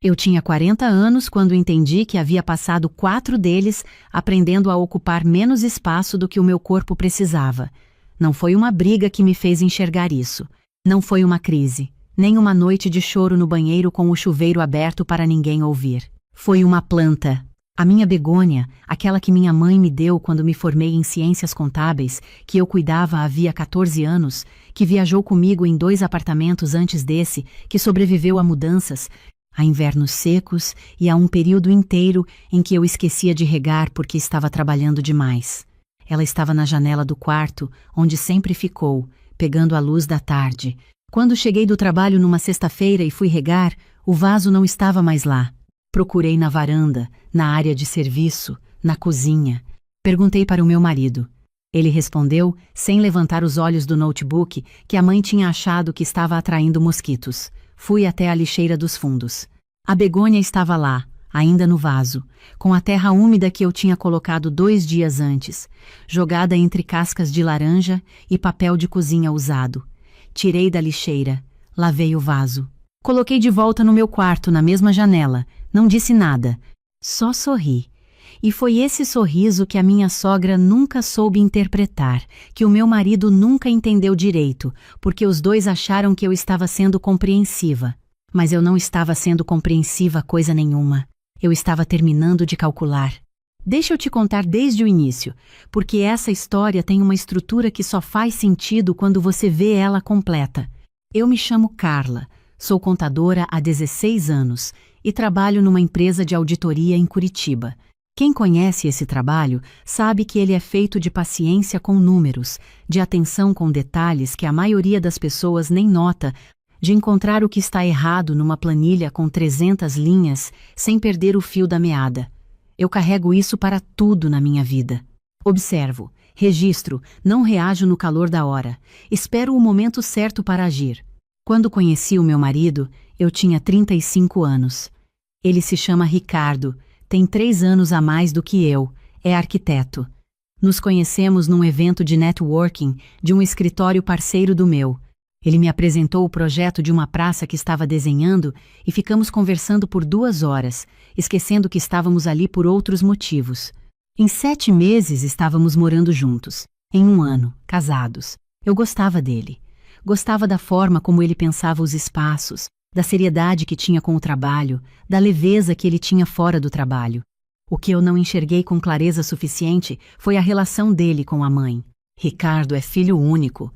Eu tinha 40 anos quando entendi que havia passado 4 deles aprendendo a ocupar menos espaço do que o meu corpo precisava. Não foi uma briga que me fez enxergar isso. Não foi uma crise, nem uma noite de choro no banheiro com o chuveiro aberto para ninguém ouvir. Foi uma planta. A minha begônia, aquela que minha mãe me deu quando me formei em ciências contábeis, que eu cuidava havia 14 anos, que viajou comigo em 2 apartamentos antes desse, que sobreviveu a mudanças, a invernos secos e a um período inteiro em que eu esquecia de regar porque estava trabalhando demais. Ela estava na janela do quarto, onde sempre ficou, pegando a luz da tarde. Quando cheguei do trabalho numa sexta-feira e fui regar, o vaso não estava mais lá. Procurei na varanda, na área de serviço, na cozinha. Perguntei para o meu marido. Ele respondeu, sem levantar os olhos do notebook, que a mãe tinha achado que estava atraindo mosquitos. Fui até a lixeira dos fundos. A begônia estava lá, ainda no vaso, com a terra úmida que eu tinha colocado 2 dias antes, jogada entre cascas de laranja e papel de cozinha usado. Tirei da lixeira, lavei o vaso. Coloquei de volta no meu quarto, na mesma janela. Não disse nada, só sorri. E foi esse sorriso que a minha sogra nunca soube interpretar, que o meu marido nunca entendeu direito, porque os 2 acharam que eu estava sendo compreensiva. Mas eu não estava sendo compreensiva coisa nenhuma. Eu estava terminando de calcular. Deixa eu te contar desde o início, porque essa história tem uma estrutura que só faz sentido quando você vê ela completa. Eu me chamo Carla, sou contadora há 16 anos e trabalho numa empresa de auditoria em Curitiba. Quem conhece esse trabalho sabe que ele é feito de paciência com números, de atenção com detalhes que a maioria das pessoas nem nota, de encontrar o que está errado numa planilha com 300 linhas sem perder o fio da meada. Eu carrego isso para tudo na minha vida. Observo, registro, não reajo no calor da hora. Espero o momento certo para agir. Quando conheci o meu marido, eu tinha 35 anos. Ele se chama Ricardo, tem 3 anos a mais do que eu, é arquiteto. Nos conhecemos num evento de networking de um escritório parceiro do meu. Ele me apresentou o projeto de uma praça que estava desenhando e ficamos conversando por 2 horas, esquecendo que estávamos ali por outros motivos. Em 7 meses estávamos morando juntos. Em 1 ano, casados. Eu gostava dele. Gostava da forma como ele pensava os espaços, da seriedade que tinha com o trabalho, da leveza que ele tinha fora do trabalho. O que eu não enxerguei com clareza suficiente foi a relação dele com a mãe. Ricardo é filho único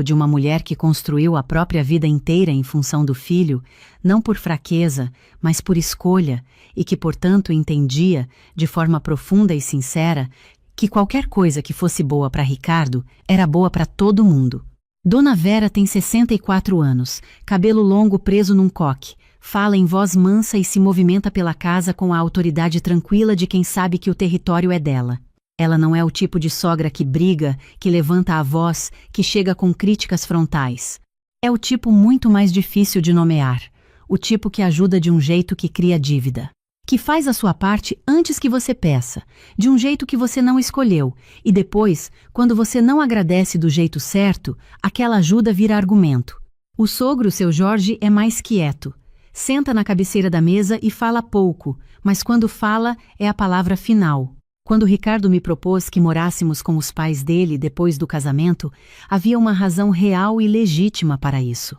de uma mulher que construiu a própria vida inteira em função do filho, não por fraqueza, mas por escolha, e que, portanto, entendia, de forma profunda e sincera, que qualquer coisa que fosse boa para Ricardo era boa para todo mundo. Dona Vera tem 64 anos, cabelo longo preso num coque, fala em voz mansa e se movimenta pela casa com a autoridade tranquila de quem sabe que o território é dela. Ela não é o tipo de sogra que briga, que levanta a voz, que chega com críticas frontais. É o tipo muito mais difícil de nomear, o tipo que ajuda de um jeito que cria dívida, que faz a sua parte antes que você peça, de um jeito que você não escolheu, e depois, quando você não agradece do jeito certo, aquela ajuda vira argumento. O sogro, seu Jorge, é mais quieto. Senta na cabeceira da mesa e fala pouco, mas quando fala é a palavra final. Quando Ricardo me propôs que morássemos com os pais dele depois do casamento, havia uma razão real e legítima para isso.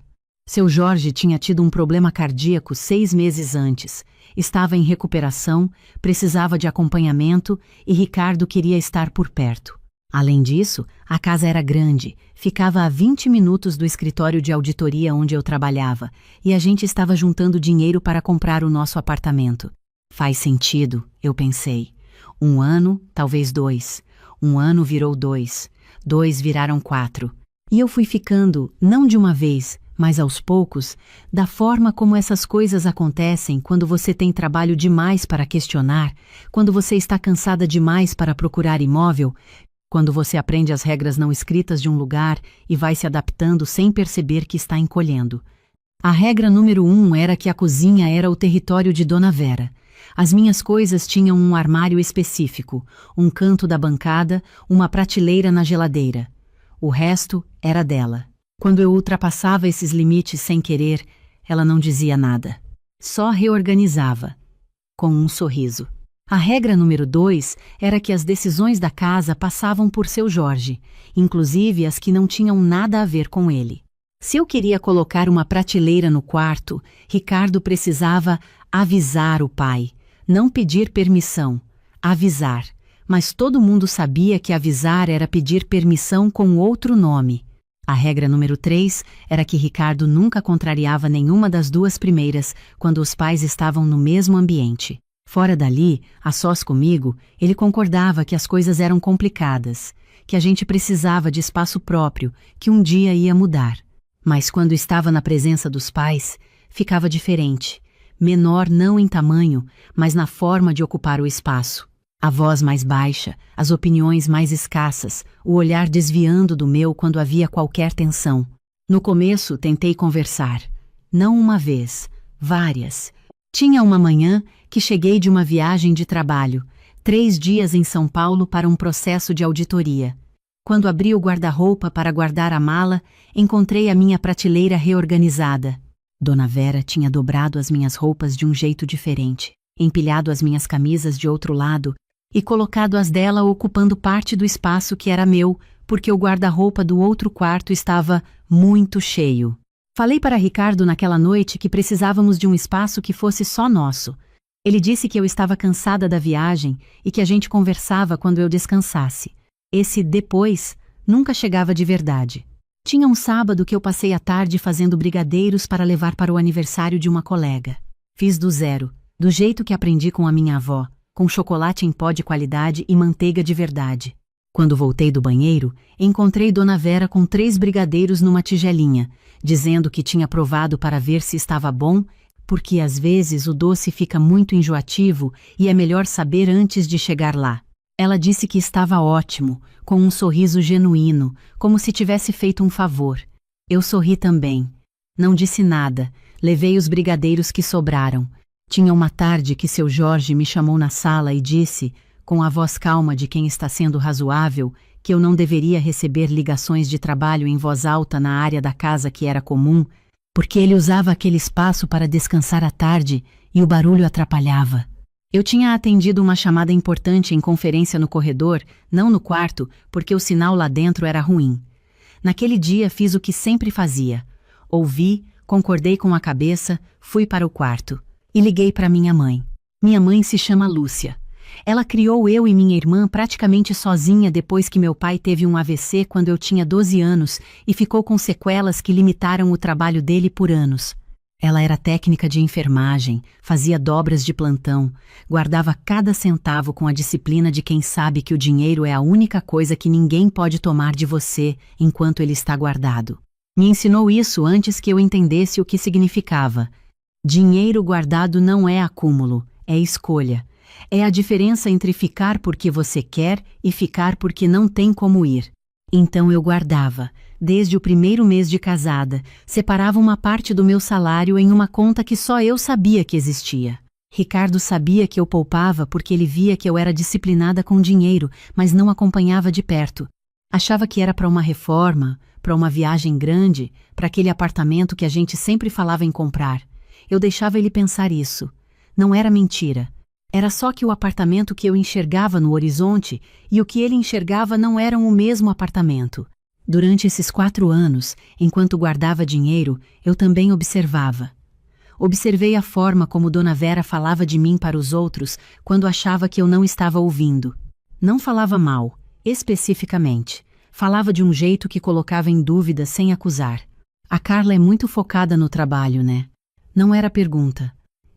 Seu Jorge tinha tido um problema cardíaco 6 meses antes, estava em recuperação, precisava de acompanhamento e Ricardo queria estar por perto. Além disso, a casa era grande, ficava a 20 minutos do escritório de auditoria onde eu trabalhava, e a gente estava juntando dinheiro para comprar o nosso apartamento. Faz sentido, eu pensei. 1 ano, talvez 2. 1 ano virou 2. 2 viraram 4. E eu fui ficando, não de uma vez, mas aos poucos, da forma como essas coisas acontecem quando você tem trabalho demais para questionar, quando você está cansada demais para procurar imóvel, quando você aprende as regras não escritas de um lugar e vai se adaptando sem perceber que está encolhendo. A regra número 1 era que a cozinha era o território de Dona Vera. As minhas coisas tinham um armário específico, um canto da bancada, uma prateleira na geladeira. O resto era dela. Quando eu ultrapassava esses limites sem querer, ela não dizia nada. Só reorganizava. Com um sorriso. A regra número 2 era que as decisões da casa passavam por seu Jorge, inclusive as que não tinham nada a ver com ele. Se eu queria colocar uma prateleira no quarto, Ricardo precisava avisar o pai, não pedir permissão, avisar. Mas todo mundo sabia que avisar era pedir permissão com outro nome. A regra número 3 era que Ricardo nunca contrariava nenhuma das duas primeiras quando os pais estavam no mesmo ambiente. Fora dali, a sós comigo, ele concordava que as coisas eram complicadas, que a gente precisava de espaço próprio, que um dia ia mudar. Mas quando estava na presença dos pais, ficava diferente. Menor não em tamanho, mas na forma de ocupar o espaço. A voz mais baixa, as opiniões mais escassas, o olhar desviando do meu quando havia qualquer tensão. No começo, tentei conversar. Não uma vez, várias. Tinha uma manhã que cheguei de uma viagem de trabalho, 3 dias em São Paulo para um processo de auditoria. Quando abri o guarda-roupa para guardar a mala, encontrei a minha prateleira reorganizada. Dona Vera tinha dobrado as minhas roupas de um jeito diferente, empilhado as minhas camisas de outro lado e colocado as dela ocupando parte do espaço que era meu, porque o guarda-roupa do outro quarto estava muito cheio. Falei para Ricardo naquela noite que precisávamos de um espaço que fosse só nosso. Ele disse que eu estava cansada da viagem e que a gente conversava quando eu descansasse. Esse depois nunca chegava de verdade. Tinha um sábado que eu passei a tarde fazendo brigadeiros para levar para o aniversário de uma colega. Fiz do zero, do jeito que aprendi com a minha avó, com chocolate em pó de qualidade e manteiga de verdade. Quando voltei do banheiro, encontrei Dona Vera com 3 brigadeiros numa tigelinha, dizendo que tinha provado para ver se estava bom, porque às vezes o doce fica muito enjoativo e é melhor saber antes de chegar lá. Ela disse que estava ótimo, com um sorriso genuíno, como se tivesse feito um favor. Eu sorri também. Não disse nada, levei os brigadeiros que sobraram. Tinha uma tarde que seu Jorge me chamou na sala e disse, com a voz calma de quem está sendo razoável, que eu não deveria receber ligações de trabalho em voz alta na área da casa que era comum, porque ele usava aquele espaço para descansar à tarde e o barulho atrapalhava. Eu tinha atendido uma chamada importante em conferência no corredor, não no quarto, porque o sinal lá dentro era ruim. Naquele dia fiz o que sempre fazia. Ouvi, concordei com a cabeça, fui para o quarto. E liguei para minha mãe. Minha mãe se chama Lúcia. Ela criou eu e minha irmã praticamente sozinha depois que meu pai teve um AVC quando eu tinha 12 anos e ficou com sequelas que limitaram o trabalho dele por anos. Ela era técnica de enfermagem, fazia dobras de plantão, guardava cada centavo com a disciplina de quem sabe que o dinheiro é a única coisa que ninguém pode tomar de você enquanto ele está guardado. Me ensinou isso antes que eu entendesse o que significava. Dinheiro guardado não é acúmulo, é escolha. É a diferença entre ficar porque você quer e ficar porque não tem como ir. Então eu guardava, desde o primeiro mês de casada, separava uma parte do meu salário em uma conta que só eu sabia que existia. Ricardo sabia que eu poupava porque ele via que eu era disciplinada com dinheiro, mas não acompanhava de perto. Achava que era para uma reforma, para uma viagem grande, para aquele apartamento que a gente sempre falava em comprar. Eu deixava ele pensar isso. Não era mentira. Era só que o apartamento que eu enxergava no horizonte e o que ele enxergava não eram o mesmo apartamento. Durante esses 4 anos, enquanto guardava dinheiro, eu também observava. Observei a forma como Dona Vera falava de mim para os outros quando achava que eu não estava ouvindo. Não falava mal, especificamente. Falava de um jeito que colocava em dúvida sem acusar. A Carla é muito focada no trabalho, né? Não era pergunta.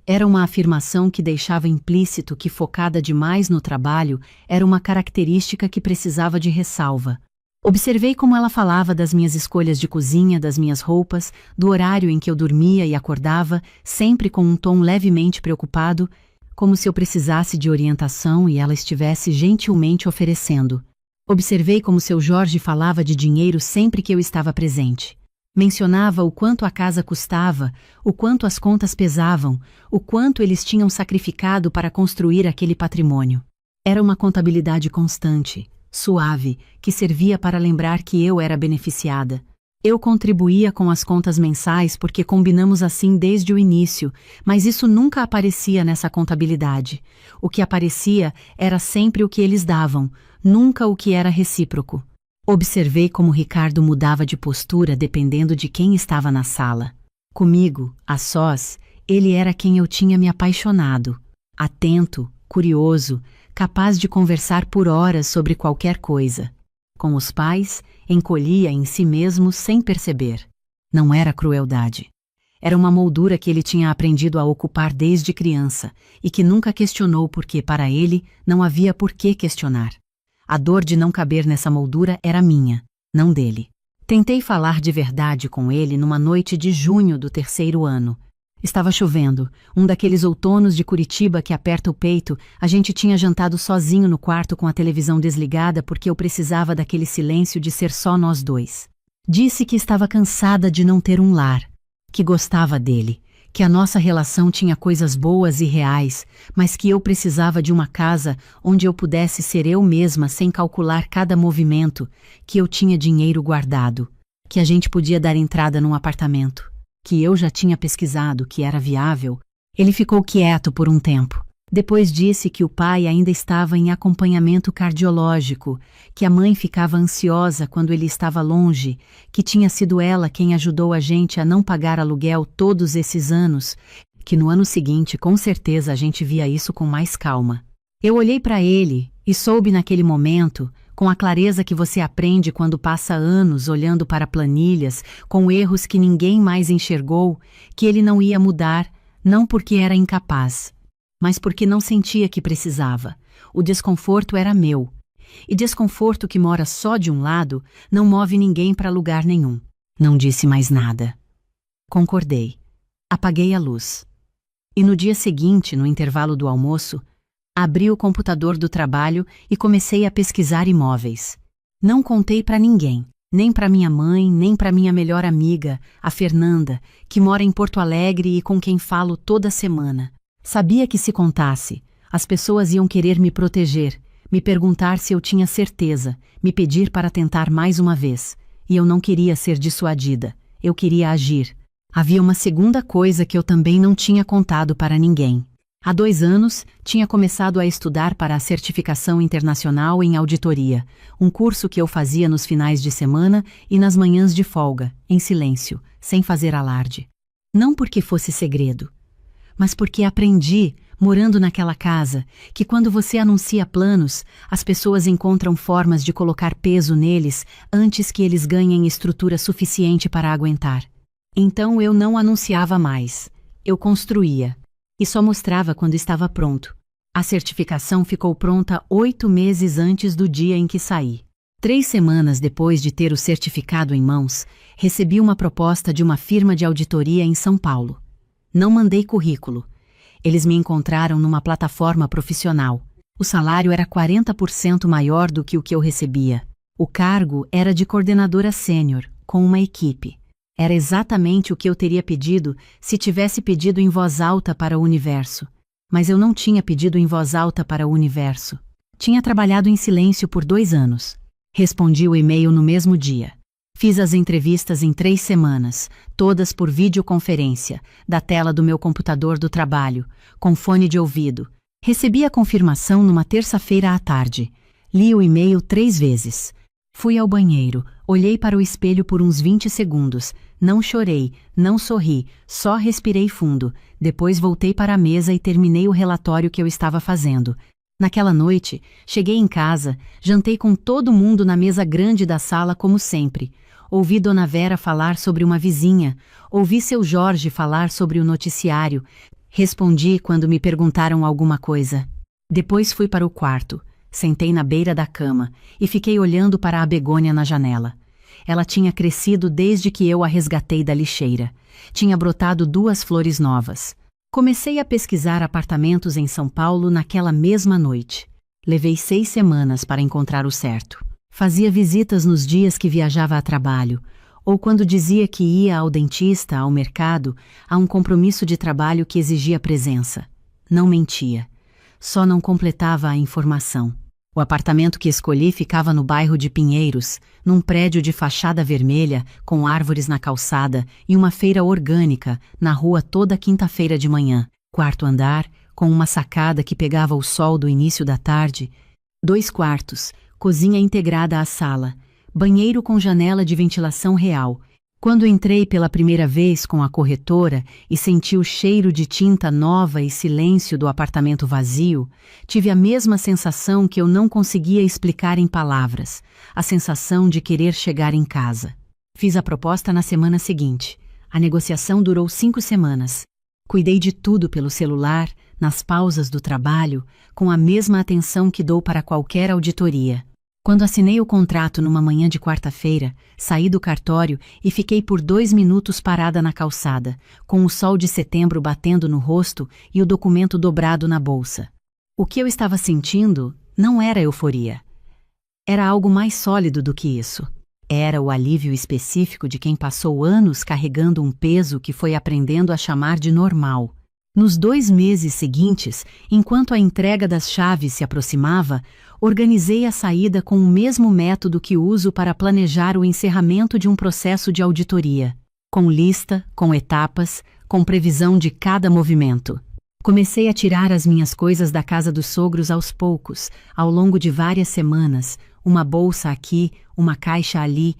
Era uma afirmação que deixava implícito que focada demais no trabalho era uma característica que precisava de ressalva. Observei como ela falava das minhas escolhas de cozinha, das minhas roupas, do horário em que eu dormia e acordava, sempre com um tom levemente preocupado, como se eu precisasse de orientação e ela estivesse gentilmente oferecendo. Observei como seu Jorge falava de dinheiro sempre que eu estava presente. Mencionava o quanto a casa custava, o quanto as contas pesavam, o quanto eles tinham sacrificado para construir aquele patrimônio. Era uma contabilidade constante, suave, que servia para lembrar que eu era beneficiada. Eu contribuía com as contas mensais porque combinamos assim desde o início, mas isso nunca aparecia nessa contabilidade. O que aparecia era sempre o que eles davam, nunca o que era recíproco. Observei como Ricardo mudava de postura dependendo de quem estava na sala. Comigo, a sós, ele era quem eu tinha me apaixonado. Atento, curioso, capaz de conversar por horas sobre qualquer coisa. Com os pais, encolhia em si mesmo sem perceber. Não era crueldade. Era uma moldura que ele tinha aprendido a ocupar desde criança e que nunca questionou porque, para ele, não havia por que questionar. A dor de não caber nessa moldura era minha, não dele. Tentei falar de verdade com ele numa noite de junho do 3º ano. Estava chovendo, um daqueles outonos de Curitiba que aperta o peito. A gente tinha jantado sozinho no quarto com a televisão desligada porque eu precisava daquele silêncio de ser só nós dois. Disse que estava cansada de não ter um lar, que gostava dele, que a nossa relação tinha coisas boas e reais, mas que eu precisava de uma casa onde eu pudesse ser eu mesma sem calcular cada movimento, que eu tinha dinheiro guardado, que a gente podia dar entrada num apartamento, que eu já tinha pesquisado que era viável. Ele ficou quieto por um tempo. Depois disse que o pai ainda estava em acompanhamento cardiológico, que a mãe ficava ansiosa quando ele estava longe, que tinha sido ela quem ajudou a gente a não pagar aluguel todos esses anos, que no ano seguinte com certeza a gente via isso com mais calma. Eu olhei para ele e soube naquele momento, com a clareza que você aprende quando passa anos olhando para planilhas, com erros que ninguém mais enxergou, que ele não ia mudar, não porque era incapaz, mas porque não sentia que precisava. O desconforto era meu. E desconforto que mora só de um lado não move ninguém para lugar nenhum. Não disse mais nada. Concordei. Apaguei a luz. E no dia seguinte, no intervalo do almoço, abri o computador do trabalho e comecei a pesquisar imóveis. Não contei para ninguém, nem para minha mãe, nem para minha melhor amiga, a Fernanda, que mora em Porto Alegre e com quem falo toda semana. Sabia que se contasse, as pessoas iam querer me proteger, me perguntar se eu tinha certeza, me pedir para tentar mais uma vez. E eu não queria ser dissuadida, eu queria agir. Havia uma segunda coisa que eu também não tinha contado para ninguém. Há 2 anos, tinha começado a estudar para a certificação internacional em auditoria, um curso que eu fazia nos finais de semana e nas manhãs de folga, em silêncio, sem fazer alarde. Não porque fosse segredo, mas porque aprendi, morando naquela casa, que quando você anuncia planos, as pessoas encontram formas de colocar peso neles antes que eles ganhem estrutura suficiente para aguentar. Então eu não anunciava mais, eu construía. E só mostrava quando estava pronto. A certificação ficou pronta 8 meses antes do dia em que saí. 3 semanas depois de ter o certificado em mãos, recebi uma proposta de uma firma de auditoria em São Paulo. Não mandei currículo. Eles me encontraram numa plataforma profissional. O salário era 40% maior do que o que eu recebia. O cargo era de coordenadora sênior, com uma equipe. Era exatamente o que eu teria pedido se tivesse pedido em voz alta para o universo. Mas eu não tinha pedido em voz alta para o universo. Tinha trabalhado em silêncio por 2 anos. Respondi o e-mail no mesmo dia. Fiz as entrevistas em 3 semanas, todas por videoconferência, da tela do meu computador do trabalho, com fone de ouvido. Recebi a confirmação numa terça-feira à tarde. Li o e-mail 3 vezes. Fui ao banheiro, olhei para o espelho por uns 20 segundos. Não chorei, não sorri, só respirei fundo. Depois voltei para a mesa e terminei o relatório que eu estava fazendo. Naquela noite, cheguei em casa, jantei com todo mundo na mesa grande da sala como sempre. Ouvi Dona Vera falar sobre uma vizinha, ouvi seu Jorge falar sobre o noticiário. Respondi quando me perguntaram alguma coisa. Depois fui para o quarto. Sentei na beira da cama e fiquei olhando para a begônia na janela. Ela tinha crescido desde que eu a resgatei da lixeira. Tinha brotado 2 flores novas. Comecei a pesquisar apartamentos em São Paulo naquela mesma noite. Levei 6 semanas para encontrar o certo. Fazia visitas nos dias que viajava a trabalho, ou quando dizia que ia ao dentista, ao mercado, a um compromisso de trabalho que exigia presença. Não mentia. Só não completava a informação. O apartamento que escolhi ficava no bairro de Pinheiros, num prédio de fachada vermelha, com árvores na calçada e uma feira orgânica na rua toda quinta-feira de manhã. Quarto andar, com uma sacada que pegava o sol do início da tarde. 2 quartos, cozinha integrada à sala, banheiro com janela de ventilação real. Quando entrei pela primeira vez com a corretora e senti o cheiro de tinta nova e silêncio do apartamento vazio, tive a mesma sensação que eu não conseguia explicar em palavras, a sensação de querer chegar em casa. Fiz a proposta na semana seguinte. A negociação durou 5 semanas. Cuidei de tudo pelo celular, nas pausas do trabalho, com a mesma atenção que dou para qualquer auditoria. Quando assinei o contrato numa manhã de quarta-feira, saí do cartório e fiquei por 2 minutos parada na calçada, com o sol de setembro batendo no rosto e o documento dobrado na bolsa. O que eu estava sentindo não era euforia. Era algo mais sólido do que isso. Era o alívio específico de quem passou anos carregando um peso que foi aprendendo a chamar de normal. Nos 2 meses seguintes, enquanto a entrega das chaves se aproximava, organizei a saída com o mesmo método que uso para planejar o encerramento de um processo de auditoria, com lista, com etapas, com previsão de cada movimento. Comecei a tirar as minhas coisas da casa dos sogros aos poucos, ao longo de várias semanas, uma bolsa aqui, uma caixa ali.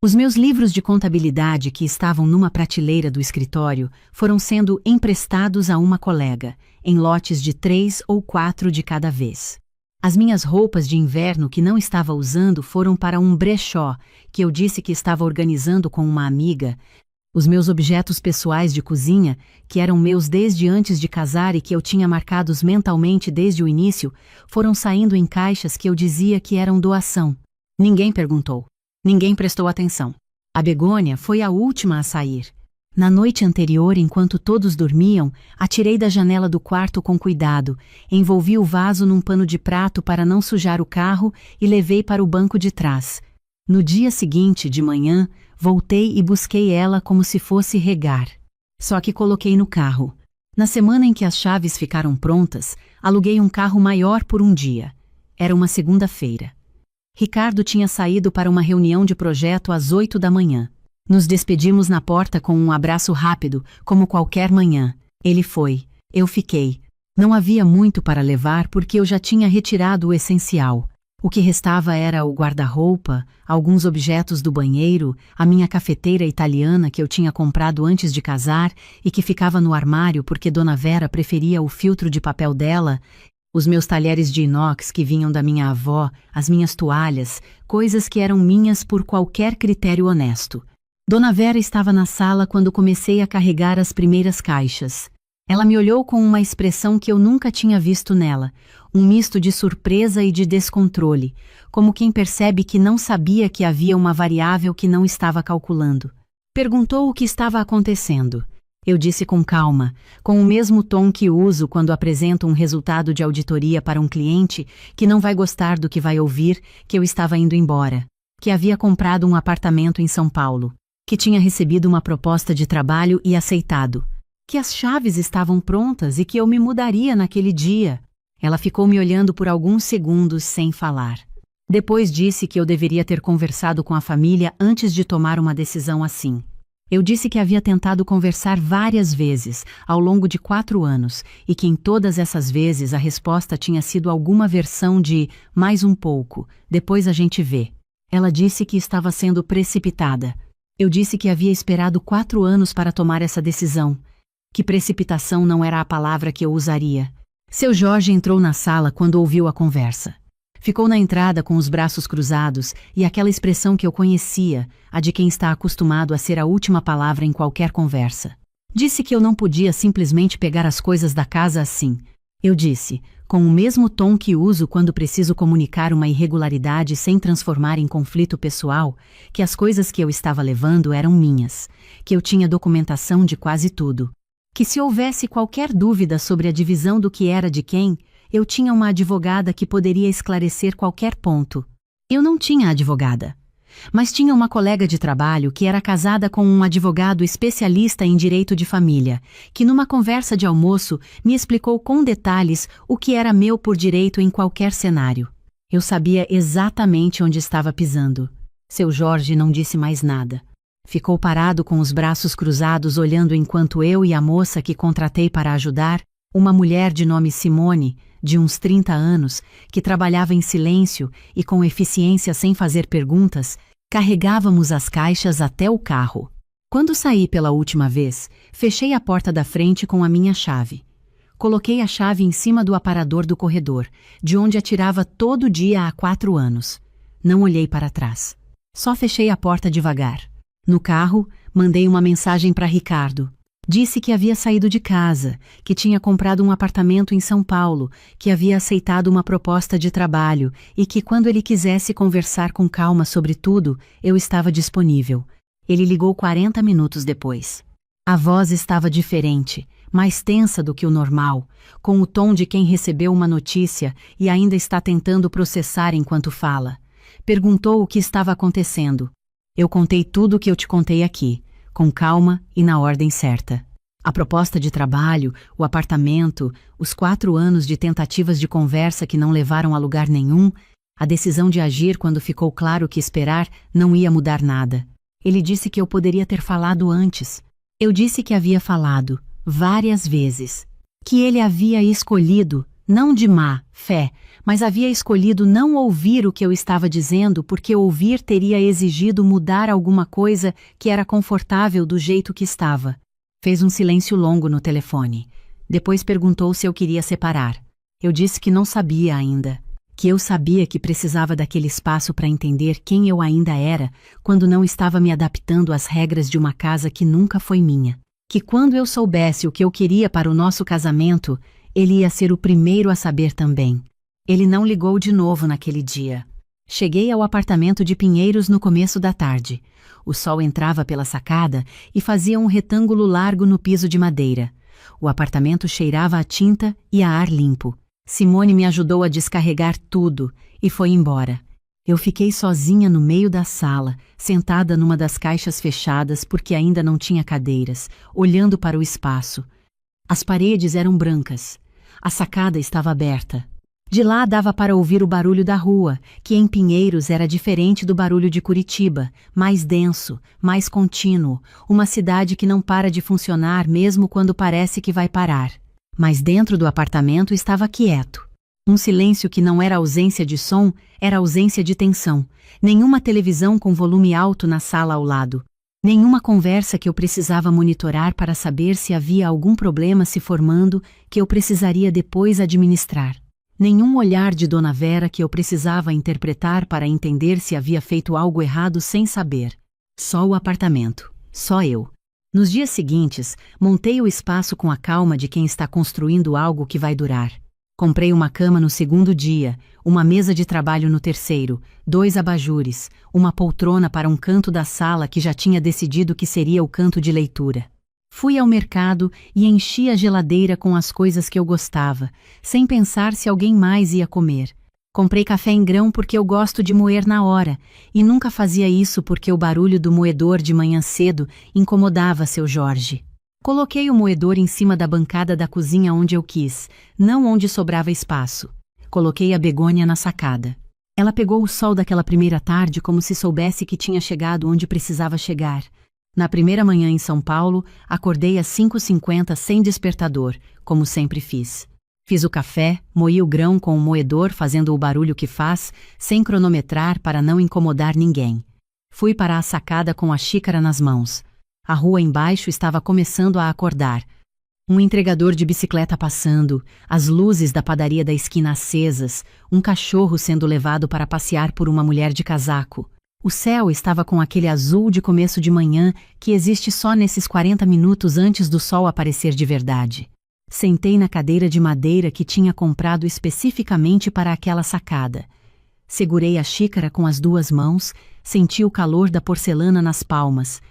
Os meus livros de contabilidade que estavam numa prateleira do escritório foram sendo emprestados a uma colega, em lotes de 3 ou 4 de cada vez. As minhas roupas de inverno que não estava usando foram para um brechó, que eu disse que estava organizando com uma amiga. Os meus objetos pessoais de cozinha, que eram meus desde antes de casar e que eu tinha marcados mentalmente desde o início, foram saindo em caixas que eu dizia que eram doação. Ninguém perguntou. Ninguém prestou atenção. A begônia foi a última a sair. Na noite anterior, enquanto todos dormiam, atirei da janela do quarto com cuidado, envolvi o vaso num pano de prato para não sujar o carro e levei para o banco de trás. No dia seguinte, de manhã, voltei e busquei ela como se fosse regar. Só que coloquei no carro. Na semana em que as chaves ficaram prontas, aluguei um carro maior por um dia. Era uma segunda-feira. Ricardo tinha saído para uma reunião de projeto às 8 da manhã. Nos despedimos na porta com um abraço rápido, como qualquer manhã. Ele foi. Eu fiquei. Não havia muito para levar porque eu já tinha retirado o essencial. O que restava era o guarda-roupa, alguns objetos do banheiro, a minha cafeteira italiana que eu tinha comprado antes de casar e que ficava no armário porque Dona Vera preferia o filtro de papel dela, os meus talheres de inox que vinham da minha avó, as minhas toalhas, coisas que eram minhas por qualquer critério honesto. Dona Vera estava na sala quando comecei a carregar as primeiras caixas. Ela me olhou com uma expressão que eu nunca tinha visto nela, um misto de surpresa e de descontrole, como quem percebe que não sabia que havia uma variável que não estava calculando. Perguntou o que estava acontecendo. Eu disse com calma, com o mesmo tom que uso quando apresento um resultado de auditoria para um cliente que não vai gostar do que vai ouvir, que eu estava indo embora, que havia comprado um apartamento em São Paulo, que tinha recebido uma proposta de trabalho e aceitado, que as chaves estavam prontas e que eu me mudaria naquele dia. Ela ficou me olhando por alguns segundos sem falar. Depois disse que eu deveria ter conversado com a família antes de tomar uma decisão assim. Eu disse que havia tentado conversar várias vezes, ao longo de 4 anos, e que em todas essas vezes a resposta tinha sido alguma versão de mais um pouco, depois a gente vê. Ela disse que estava sendo precipitada. Eu disse que havia esperado 4 anos para tomar essa decisão, que precipitação não era a palavra que eu usaria. Seu Jorge entrou na sala quando ouviu a conversa. Ficou na entrada com os braços cruzados e aquela expressão que eu conhecia, a de quem está acostumado a ser a última palavra em qualquer conversa. Disse que eu não podia simplesmente pegar as coisas da casa assim. Eu disse, com o mesmo tom que uso quando preciso comunicar uma irregularidade sem transformar em conflito pessoal, que as coisas que eu estava levando eram minhas, que eu tinha documentação de quase tudo, que se houvesse qualquer dúvida sobre a divisão do que era de quem, eu tinha uma advogada que poderia esclarecer qualquer ponto. Eu não tinha advogada, mas tinha uma colega de trabalho que era casada com um advogado especialista em direito de família, que numa conversa de almoço me explicou com detalhes o que era meu por direito em qualquer cenário. Eu sabia exatamente onde estava pisando. Seu Jorge não disse mais nada. Ficou parado com os braços cruzados olhando enquanto eu e a moça que contratei para ajudar, uma mulher de nome Simone, de uns 30 anos, que trabalhava em silêncio e com eficiência sem fazer perguntas, carregávamos as caixas até o carro. Quando saí pela última vez, fechei a porta da frente com a minha chave. Coloquei a chave em cima do aparador do corredor, de onde atirava todo dia há 4 anos. Não olhei para trás. Só fechei a porta devagar. No carro, mandei uma mensagem para Ricardo. Disse que havia saído de casa, que tinha comprado um apartamento em São Paulo, que havia aceitado uma proposta de trabalho e que quando ele quisesse conversar com calma sobre tudo, eu estava disponível. Ele ligou 40 minutos depois. A voz estava diferente, mais tensa do que o normal, com o tom de quem recebeu uma notícia e ainda está tentando processar enquanto fala. Perguntou o que estava acontecendo. Eu contei tudo o que eu te contei aqui, com calma e na ordem certa. A proposta de trabalho, o apartamento, os 4 anos de tentativas de conversa que não levaram a lugar nenhum, a decisão de agir quando ficou claro que esperar não ia mudar nada. Ele disse que eu poderia ter falado antes. Eu disse que havia falado, várias vezes. Que ele havia escolhido, não de má fé, mas havia escolhido não ouvir o que eu estava dizendo porque ouvir teria exigido mudar alguma coisa que era confortável do jeito que estava. Fez um silêncio longo no telefone. Depois perguntou se eu queria separar. Eu disse que não sabia ainda. Que eu sabia que precisava daquele espaço para entender quem eu ainda era quando não estava me adaptando às regras de uma casa que nunca foi minha. Que quando eu soubesse o que eu queria para o nosso casamento, ele ia ser o primeiro a saber também. Ele não ligou de novo naquele dia. Cheguei ao apartamento de Pinheiros no começo da tarde. O sol entrava pela sacada e fazia um retângulo largo no piso de madeira. O apartamento cheirava a tinta e a ar limpo. Simone me ajudou a descarregar tudo e foi embora. Eu fiquei sozinha no meio da sala, sentada numa das caixas fechadas porque ainda não tinha cadeiras, olhando para o espaço. As paredes eram brancas. A sacada estava aberta. De lá dava para ouvir o barulho da rua, que em Pinheiros era diferente do barulho de Curitiba, mais denso, mais contínuo, uma cidade que não para de funcionar mesmo quando parece que vai parar. Mas dentro do apartamento estava quieto. Um silêncio que não era ausência de som, era ausência de tensão. Nenhuma televisão com volume alto na sala ao lado. Nenhuma conversa que eu precisava monitorar para saber se havia algum problema se formando que eu precisaria depois administrar. Nenhum olhar de Dona Vera que eu precisava interpretar para entender se havia feito algo errado sem saber. Só o apartamento. Só eu. Nos dias seguintes, montei o espaço com a calma de quem está construindo algo que vai durar. Comprei uma cama no segundo dia, uma mesa de trabalho no terceiro, 2 abajures, uma poltrona para um canto da sala que já tinha decidido que seria o canto de leitura. Fui ao mercado e enchi a geladeira com as coisas que eu gostava, sem pensar se alguém mais ia comer. Comprei café em grão porque eu gosto de moer na hora, e nunca fazia isso porque o barulho do moedor de manhã cedo incomodava seu Jorge. Coloquei o moedor em cima da bancada da cozinha onde eu quis, não onde sobrava espaço. Coloquei a begônia na sacada. Ela pegou o sol daquela primeira tarde como se soubesse que tinha chegado onde precisava chegar. Na primeira manhã em São Paulo, acordei às 5h50 sem despertador, como sempre fiz. Fiz o café, moí o grão com o moedor fazendo o barulho que faz, sem cronometrar para não incomodar ninguém. Fui para a sacada com a xícara nas mãos. A rua embaixo estava começando a acordar. Um entregador de bicicleta passando, as luzes da padaria da esquina acesas, um cachorro sendo levado para passear por uma mulher de casaco. O céu estava com aquele azul de começo de manhã que existe só nesses 40 minutos antes do sol aparecer de verdade. Sentei na cadeira de madeira que tinha comprado especificamente para aquela sacada. Segurei a xícara com as 2 mãos, senti o calor da porcelana nas palmas.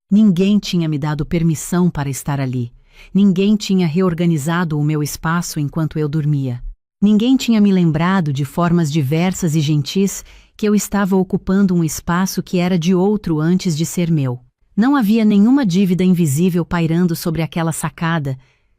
Ninguém tinha me dado permissão para estar ali. Ninguém tinha reorganizado o meu espaço enquanto eu dormia. Ninguém tinha me lembrado de formas diversas e gentis que eu estava ocupando um espaço que era de outro antes de ser meu. Não havia nenhuma dívida invisível pairando sobre aquela sacada,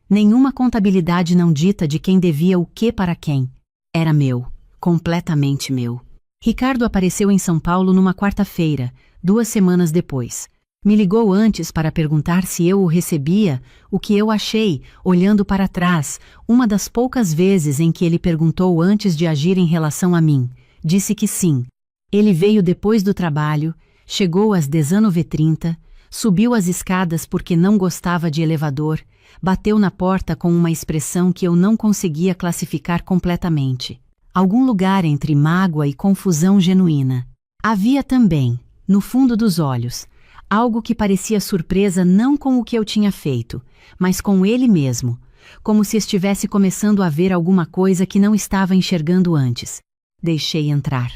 nenhuma contabilidade não dita de quem devia o que para quem. Era meu, completamente meu. Ricardo apareceu em São Paulo numa quarta-feira, 2 semanas depois. Me ligou antes para perguntar se eu o recebia, o que eu achei, olhando para trás, uma das poucas vezes em que ele perguntou antes de agir em relação a mim. Disse que sim. Ele veio depois do trabalho, chegou às 19h30, subiu as escadas porque não gostava de elevador, bateu na porta com uma expressão que eu não conseguia classificar completamente. Algum lugar entre mágoa e confusão genuína. Havia também, no fundo dos olhos, algo que parecia surpresa não com o que eu tinha feito, mas com ele mesmo, como se estivesse começando a ver alguma coisa que não estava enxergando antes. Deixei entrar.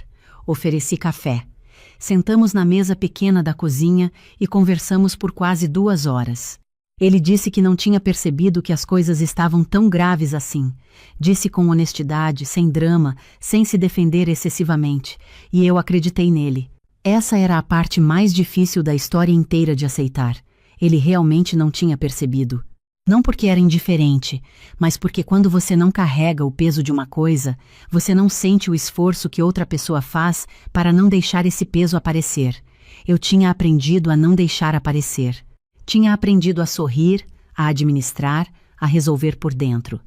Ofereci café. Sentamos na mesa pequena da cozinha e conversamos por quase 2 horas. Ele disse que não tinha percebido que as coisas estavam tão graves assim. Disse com honestidade, sem drama, sem se defender excessivamente, e eu acreditei nele. Essa era a parte mais difícil da história inteira de aceitar. Ele realmente não tinha percebido. Não porque era indiferente, mas porque quando você não carrega o peso de uma coisa, você não sente o esforço que outra pessoa faz para não deixar esse peso aparecer. Eu tinha aprendido a não deixar aparecer. Tinha aprendido a sorrir, a administrar, a resolver por dentro.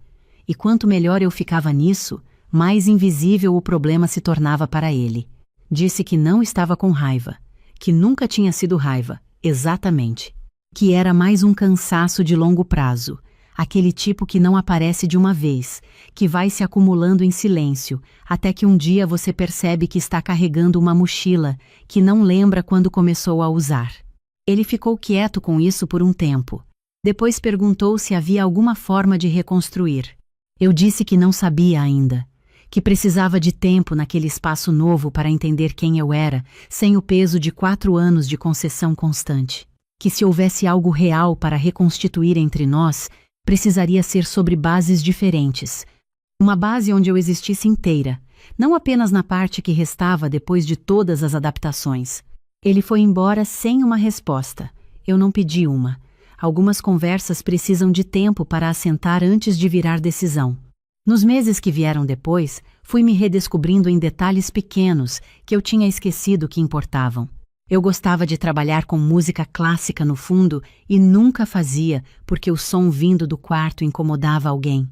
E quanto melhor eu ficava nisso, mais invisível o problema se tornava para ele. Disse que não estava com raiva, que nunca tinha sido raiva, exatamente. Que era mais um cansaço de longo prazo, aquele tipo que não aparece de uma vez, que vai se acumulando em silêncio, até que um dia você percebe que está carregando uma mochila que não lembra quando começou a usar. Ele ficou quieto com isso por um tempo. Depois perguntou se havia alguma forma de reconstruir. Eu disse que não sabia ainda, que precisava de tempo naquele espaço novo para entender quem eu era, sem o peso de 4 anos de concessão constante. Que se houvesse algo real para reconstituir entre nós, precisaria ser sobre bases diferentes. Uma base onde eu existisse inteira, não apenas na parte que restava depois de todas as adaptações. Ele foi embora sem uma resposta. Eu não pedi uma. Algumas conversas precisam de tempo para assentar antes de virar decisão. Nos meses que vieram depois, fui me redescobrindo em detalhes pequenos que eu tinha esquecido que importavam. Eu gostava de trabalhar com música clássica no fundo e nunca fazia porque o som vindo do quarto incomodava alguém.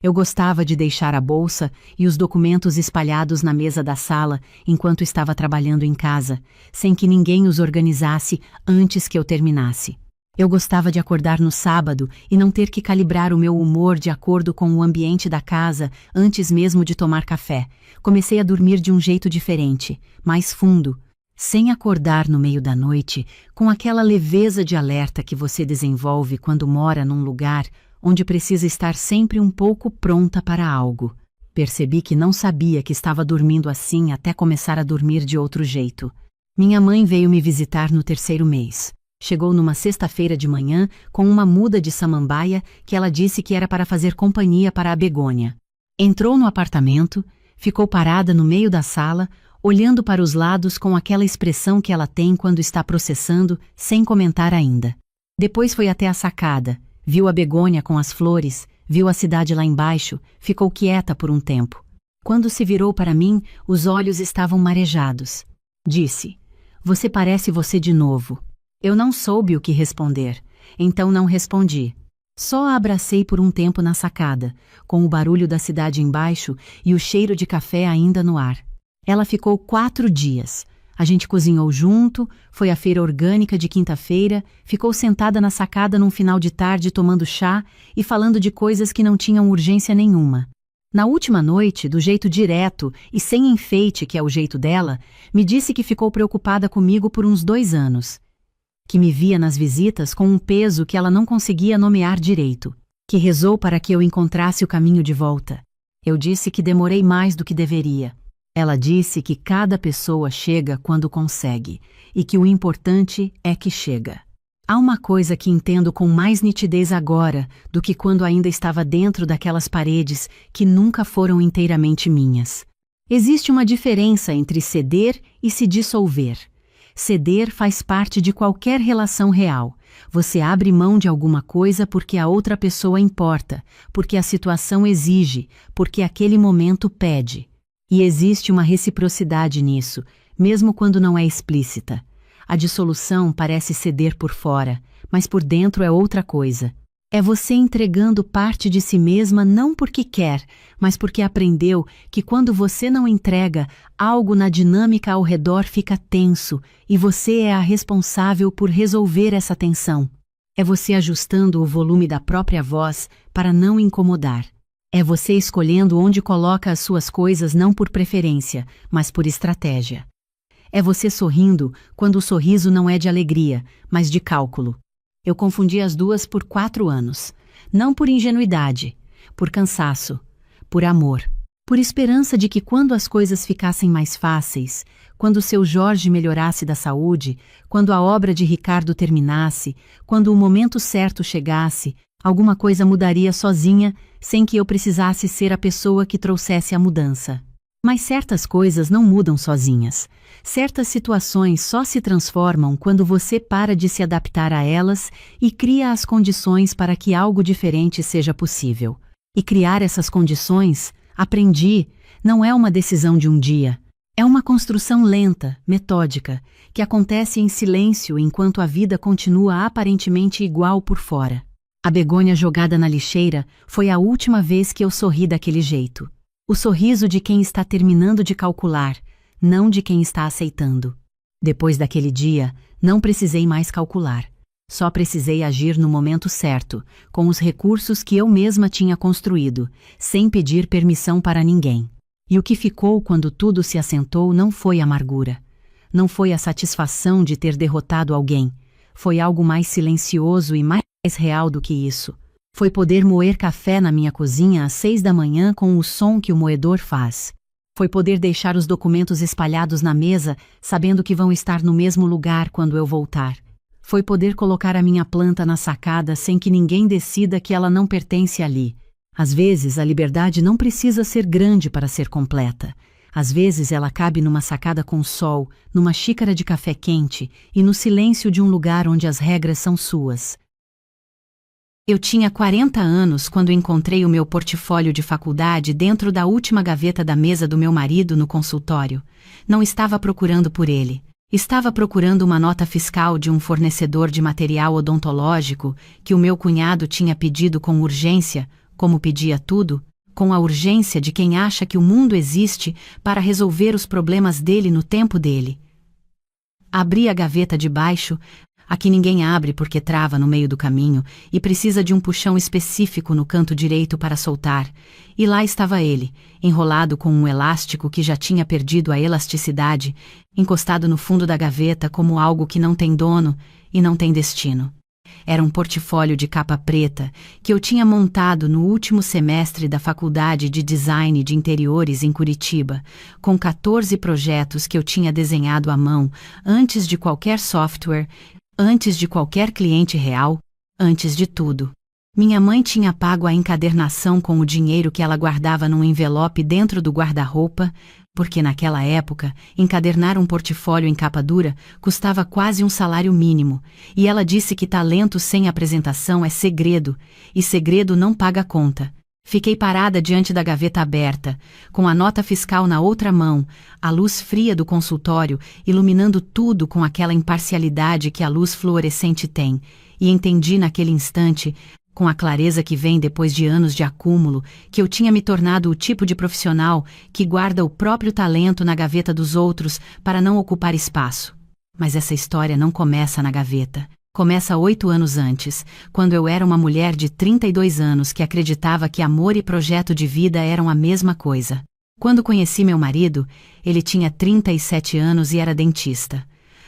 Eu gostava de deixar a bolsa e os documentos espalhados na mesa da sala enquanto estava trabalhando em casa, sem que ninguém os organizasse antes que eu terminasse. Eu gostava de acordar no sábado e não ter que calibrar o meu humor de acordo com o ambiente da casa antes mesmo de tomar café. Comecei a dormir de um jeito diferente, mais fundo, sem acordar no meio da noite, com aquela leveza de alerta que você desenvolve quando mora num lugar onde precisa estar sempre um pouco pronta para algo. Percebi que não sabia que estava dormindo assim até começar a dormir de outro jeito. Minha mãe veio me visitar no 3º mês. Chegou numa sexta-feira de manhã com uma muda de samambaia que ela disse que era para fazer companhia para a Begônia. Entrou no apartamento, ficou parada no meio da sala, olhando para os lados com aquela expressão que ela tem quando está processando, sem comentar ainda. Depois foi até a sacada, viu a Begônia com as flores, viu a cidade lá embaixo, ficou quieta por um tempo. Quando se virou para mim, os olhos estavam marejados. Disse: "Você parece você de novo." Eu não soube o que responder, então não respondi. Só a abracei por um tempo na sacada, com o barulho da cidade embaixo e o cheiro de café ainda no ar. Ela ficou 4 dias. A gente cozinhou junto, foi à feira orgânica de quinta-feira, ficou sentada na sacada num final de tarde tomando chá e falando de coisas que não tinham urgência nenhuma. Na última noite, do jeito direto e sem enfeite que é o jeito dela, me disse que ficou preocupada comigo por uns 2 anos. Que me via nas visitas com um peso que ela não conseguia nomear direito, que rezou para que eu encontrasse o caminho de volta. Eu disse que demorei mais do que deveria. Ela disse que cada pessoa chega quando consegue, e que o importante é que chega. Há uma coisa que entendo com mais nitidez agora do que quando ainda estava dentro daquelas paredes que nunca foram inteiramente minhas. Existe uma diferença entre ceder e se dissolver. Ceder faz parte de qualquer relação real. Você abre mão de alguma coisa porque a outra pessoa importa, porque a situação exige, porque aquele momento pede. E existe uma reciprocidade nisso, mesmo quando não é explícita. A dissolução parece ceder por fora, mas por dentro é outra coisa. É você entregando parte de si mesma não porque quer, mas porque aprendeu que quando você não entrega, algo na dinâmica ao redor fica tenso e você é a responsável por resolver essa tensão. É você ajustando o volume da própria voz para não incomodar. É você escolhendo onde coloca as suas coisas não por preferência, mas por estratégia. É você sorrindo quando o sorriso não é de alegria, mas de cálculo. Eu confundi as duas por 4 anos. Não por ingenuidade, por cansaço, por amor, por esperança de que quando as coisas ficassem mais fáceis, quando o seu Jorge melhorasse da saúde, quando a obra de Ricardo terminasse, quando o momento certo chegasse, alguma coisa mudaria sozinha, sem que eu precisasse ser a pessoa que trouxesse a mudança. Mas certas coisas não mudam sozinhas. Certas situações só se transformam quando você para de se adaptar a elas e cria as condições para que algo diferente seja possível. E criar essas condições, aprendi, não é uma decisão de um dia. É uma construção lenta, metódica, que acontece em silêncio enquanto a vida continua aparentemente igual por fora. A begônia jogada na lixeira foi a última vez que eu sorri daquele jeito. O sorriso de quem está terminando de calcular, não de quem está aceitando. Depois daquele dia, não precisei mais calcular. Só precisei agir no momento certo, com os recursos que eu mesma tinha construído, sem pedir permissão para ninguém. E o que ficou quando tudo se assentou não foi amargura. Não foi a satisfação de ter derrotado alguém. Foi algo mais silencioso e mais real do que isso. Foi poder moer café na minha cozinha às 6 da manhã com o som que o moedor faz. Foi poder deixar os documentos espalhados na mesa, sabendo que vão estar no mesmo lugar quando eu voltar. Foi poder colocar a minha planta na sacada sem que ninguém decida que ela não pertence ali. Às vezes, a liberdade não precisa ser grande para ser completa. Às vezes, ela cabe numa sacada com sol, numa xícara de café quente e no silêncio de um lugar onde as regras são suas. Eu tinha 40 anos quando encontrei o meu portfólio de faculdade dentro da última gaveta da mesa do meu marido no consultório. Não estava procurando por ele. Estava procurando uma nota fiscal de um fornecedor de material odontológico que o meu cunhado tinha pedido com urgência, como pedia tudo, com a urgência de quem acha que o mundo existe para resolver os problemas dele no tempo dele. Abri a gaveta de baixo, a que ninguém abre porque trava no meio do caminho e precisa de um puxão específico no canto direito para soltar, e lá estava ele, enrolado com um elástico que já tinha perdido a elasticidade, encostado no fundo da gaveta como algo que não tem dono e não tem destino. Era um portfólio de capa preta que eu tinha montado no último semestre da Faculdade de Design de Interiores em Curitiba, com 14 projetos que eu tinha desenhado à mão antes de qualquer software, antes de qualquer cliente real, antes de tudo. Minha mãe tinha pago a encadernação com o dinheiro que ela guardava num envelope dentro do guarda-roupa, porque naquela época, encadernar um portfólio em capa dura custava quase um salário mínimo, e ela disse que talento sem apresentação é segredo, e segredo não paga conta. Fiquei parada diante da gaveta aberta, com a nota fiscal na outra mão, a luz fria do consultório iluminando tudo com aquela imparcialidade que a luz fluorescente tem, e entendi naquele instante, com a clareza que vem depois de anos de acúmulo, que eu tinha me tornado o tipo de profissional que guarda o próprio talento na gaveta dos outros para não ocupar espaço. Mas essa história não começa na gaveta. Começa 8 anos antes, quando eu era uma mulher de 32 anos que acreditava que amor e projeto de vida eram a mesma coisa. Quando conheci meu marido, ele tinha 37 anos e era dentista.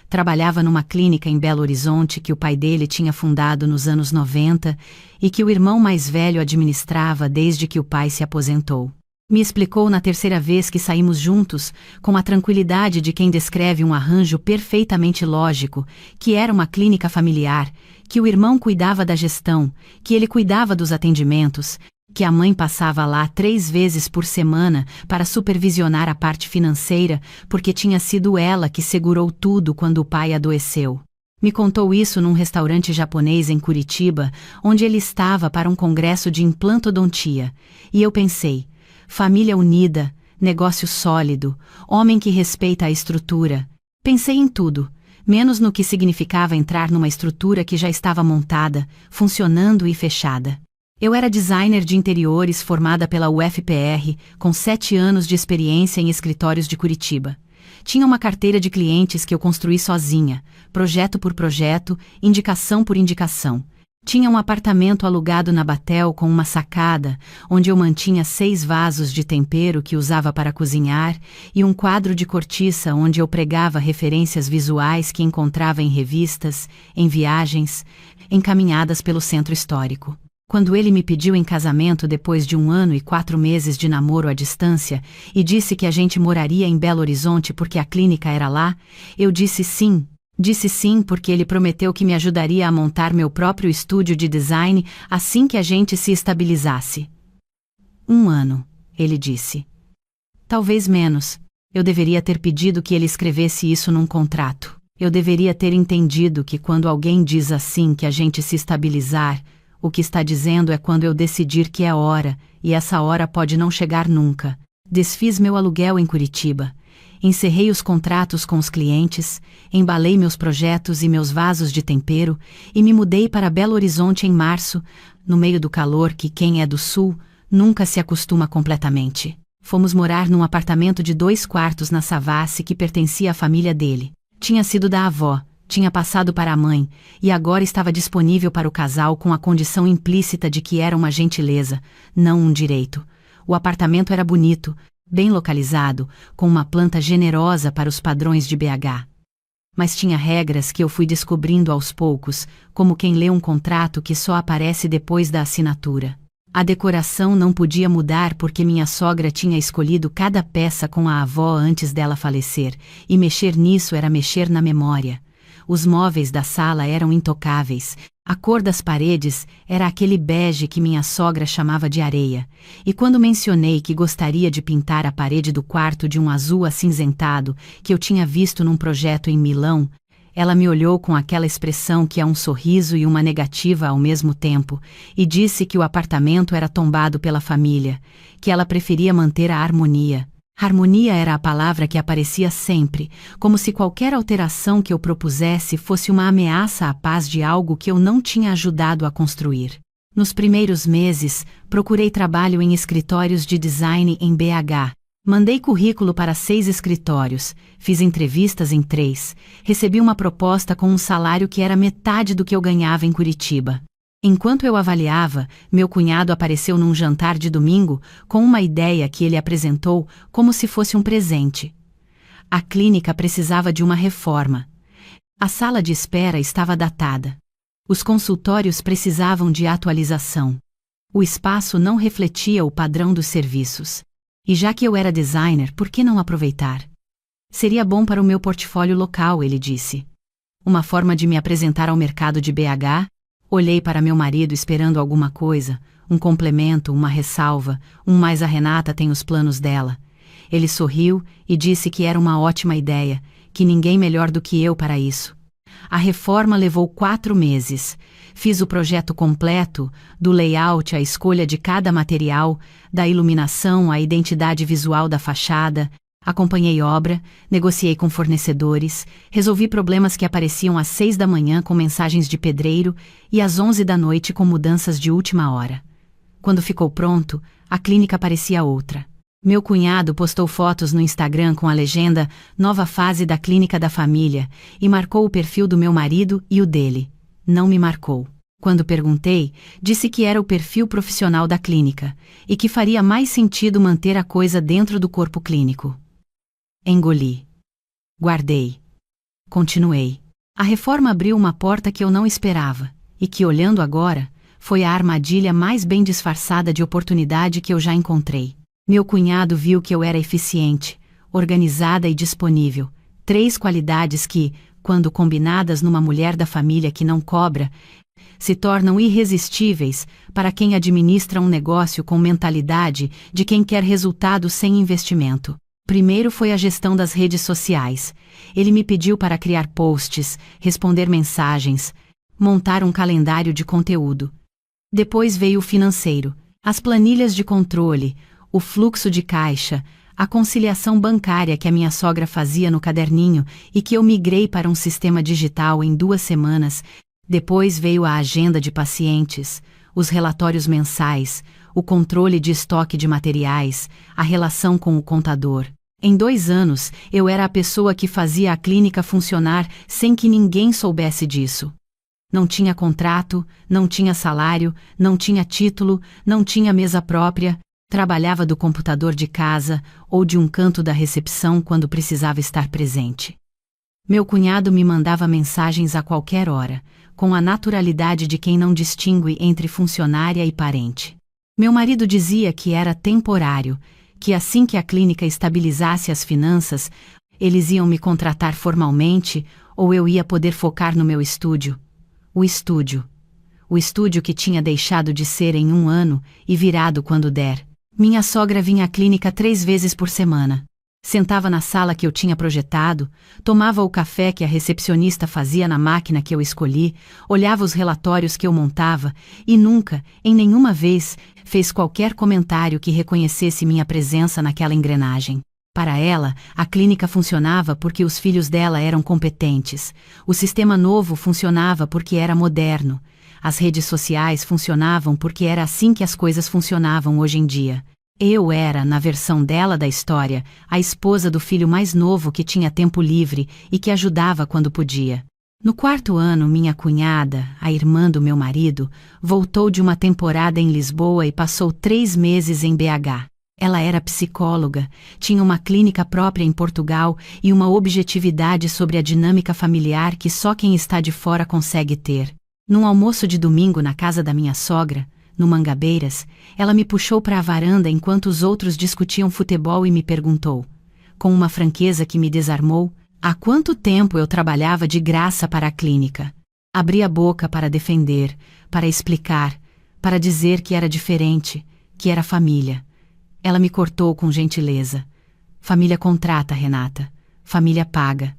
Trabalhava numa clínica em Belo Horizonte que o pai dele tinha fundado nos anos 90 e que o irmão mais velho administrava desde que o pai se aposentou. Me explicou na terceira vez que saímos juntos, com a tranquilidade de quem descreve um arranjo perfeitamente lógico, que era uma clínica familiar, que o irmão cuidava da gestão, que ele cuidava dos atendimentos, que a mãe passava lá 3 vezes por semana para supervisionar a parte financeira, porque tinha sido ela que segurou tudo quando o pai adoeceu. Me contou isso num restaurante japonês em Curitiba, onde ele estava para um congresso de implantodontia, e eu pensei, família unida, negócio sólido, homem que respeita a estrutura. Pensei em tudo, menos no que significava entrar numa estrutura que já estava montada, funcionando e fechada. Eu era designer de interiores formada pela UFPR, com 7 anos de experiência em escritórios de Curitiba. Tinha uma carteira de clientes que eu construí sozinha, projeto por projeto, indicação por indicação. Tinha um apartamento alugado na Batel com uma sacada, onde eu mantinha 6 vasos de tempero que usava para cozinhar e um quadro de cortiça onde eu pregava referências visuais que encontrava em revistas, em viagens, encaminhadas pelo centro histórico. Quando ele me pediu em casamento depois de 1 ano e 4 meses de namoro à distância e disse que a gente moraria em Belo Horizonte porque a clínica era lá, eu disse sim. Disse sim porque ele prometeu que me ajudaria a montar meu próprio estúdio de design assim que a gente se estabilizasse. 1 ano, ele disse. Talvez menos. Eu deveria ter pedido que ele escrevesse isso num contrato. Eu deveria ter entendido que quando alguém diz assim que a gente se estabilizar, o que está dizendo é quando eu decidir que é hora, e essa hora pode não chegar nunca. Desfiz meu aluguel em Curitiba. Encerrei os contratos com os clientes, embalei meus projetos e meus vasos de tempero e me mudei para Belo Horizonte em março, no meio do calor que quem é do sul nunca se acostuma completamente. Fomos morar num apartamento de 2 quartos na Savassi que pertencia à família dele. Tinha sido da avó, tinha passado para a mãe, e agora estava disponível para o casal com a condição implícita de que era uma gentileza, não um direito. O apartamento era bonito, bem localizado, com uma planta generosa para os padrões de BH. Mas tinha regras que eu fui descobrindo aos poucos, como quem lê um contrato que só aparece depois da assinatura. A decoração não podia mudar porque minha sogra tinha escolhido cada peça com a avó antes dela falecer, e mexer nisso era mexer na memória. Os móveis da sala eram intocáveis, a cor das paredes era aquele bege que minha sogra chamava de areia, e quando mencionei que gostaria de pintar a parede do quarto de um azul acinzentado que eu tinha visto num projeto em Milão, ela me olhou com aquela expressão que é um sorriso e uma negativa ao mesmo tempo, e disse que o apartamento era tombado pela família, que ela preferia manter a harmonia. Harmonia era a palavra que aparecia sempre, como se qualquer alteração que eu propusesse fosse uma ameaça à paz de algo que eu não tinha ajudado a construir. Nos primeiros meses, procurei trabalho em escritórios de design em BH. Mandei currículo para 6 escritórios, fiz entrevistas em 3, recebi uma proposta com um salário que era metade do que eu ganhava em Curitiba. Enquanto eu avaliava, meu cunhado apareceu num jantar de domingo com uma ideia que ele apresentou como se fosse um presente. A clínica precisava de uma reforma. A sala de espera estava datada. Os consultórios precisavam de atualização. O espaço não refletia o padrão dos serviços. E já que eu era designer, por que não aproveitar? Seria bom para o meu portfólio local, ele disse. Uma forma de me apresentar ao mercado de BH. Olhei para meu marido esperando alguma coisa, um complemento, uma ressalva, mas a Renata tem os planos dela. Ele sorriu e disse que era uma ótima ideia, que ninguém melhor do que eu para isso. A reforma levou 4 meses. Fiz o projeto completo, do layout à escolha de cada material, da iluminação à identidade visual da fachada. Acompanhei obra, negociei com fornecedores, resolvi problemas que apareciam às 6 da manhã com mensagens de pedreiro e às 11 da noite com mudanças de última hora. Quando ficou pronto, a clínica parecia outra. Meu cunhado postou fotos no Instagram com a legenda "Nova fase da clínica da família" e marcou o perfil do meu marido e o dele. Não me marcou. Quando perguntei, disse que era o perfil profissional da clínica e que faria mais sentido manter a coisa dentro do corpo clínico. Engoli. Guardei. Continuei. A reforma abriu uma porta que eu não esperava, e que, olhando agora, foi a armadilha mais bem disfarçada de oportunidade que eu já encontrei. Meu cunhado viu que eu era eficiente, organizada e disponível, 3 qualidades que, quando combinadas numa mulher da família que não cobra, se tornam irresistíveis para quem administra um negócio com mentalidade de quem quer resultado sem investimento. Primeiro foi a gestão das redes sociais. Ele me pediu para criar posts, responder mensagens, montar um calendário de conteúdo. Depois veio o financeiro, as planilhas de controle, o fluxo de caixa, A conciliação bancária que a minha sogra fazia no caderninho e que eu migrei para um sistema digital em 2 semanas. Depois veio a agenda de pacientes, os relatórios mensais, o controle de estoque de materiais, a relação com o contador. Em 2 anos, eu era a pessoa que fazia a clínica funcionar sem que ninguém soubesse disso. Não tinha contrato, não tinha salário, não tinha título, não tinha mesa própria, trabalhava do computador de casa ou de um canto da recepção quando precisava estar presente. Meu cunhado me mandava mensagens a qualquer hora, com a naturalidade de quem não distingue entre funcionária e parente. Meu marido dizia que era temporário, que assim que a clínica estabilizasse as finanças, eles iam me contratar formalmente ou eu ia poder focar no meu estúdio. O estúdio que tinha deixado de ser em 1 ano e virado quando der. Minha sogra vinha à clínica 3 vezes por semana. Sentava na sala que eu tinha projetado, tomava o café que a recepcionista fazia na máquina que eu escolhi, olhava os relatórios que eu montava e nunca, em nenhuma vez, fez qualquer comentário que reconhecesse minha presença naquela engrenagem. Para ela, a clínica funcionava porque os filhos dela eram competentes, o sistema novo funcionava porque era moderno, as redes sociais funcionavam porque era assim que as coisas funcionavam hoje em dia. Eu era, na versão dela da história, a esposa do filho mais novo que tinha tempo livre e que ajudava quando podia. No 4º ano, minha cunhada, a irmã do meu marido, voltou de uma temporada em Lisboa e passou 3 meses em BH. Ela era psicóloga, tinha uma clínica própria em Portugal e uma objetividade sobre a dinâmica familiar que só quem está de fora consegue ter. Num almoço de domingo na casa da minha sogra, no Mangabeiras, ela me puxou para a varanda enquanto os outros discutiam futebol e me perguntou, com uma franqueza que me desarmou, há quanto tempo eu trabalhava de graça para a clínica. Abri a boca para defender, para explicar, para dizer que era diferente, que era família. Ela me cortou com gentileza. Família contrata, Renata. Família paga.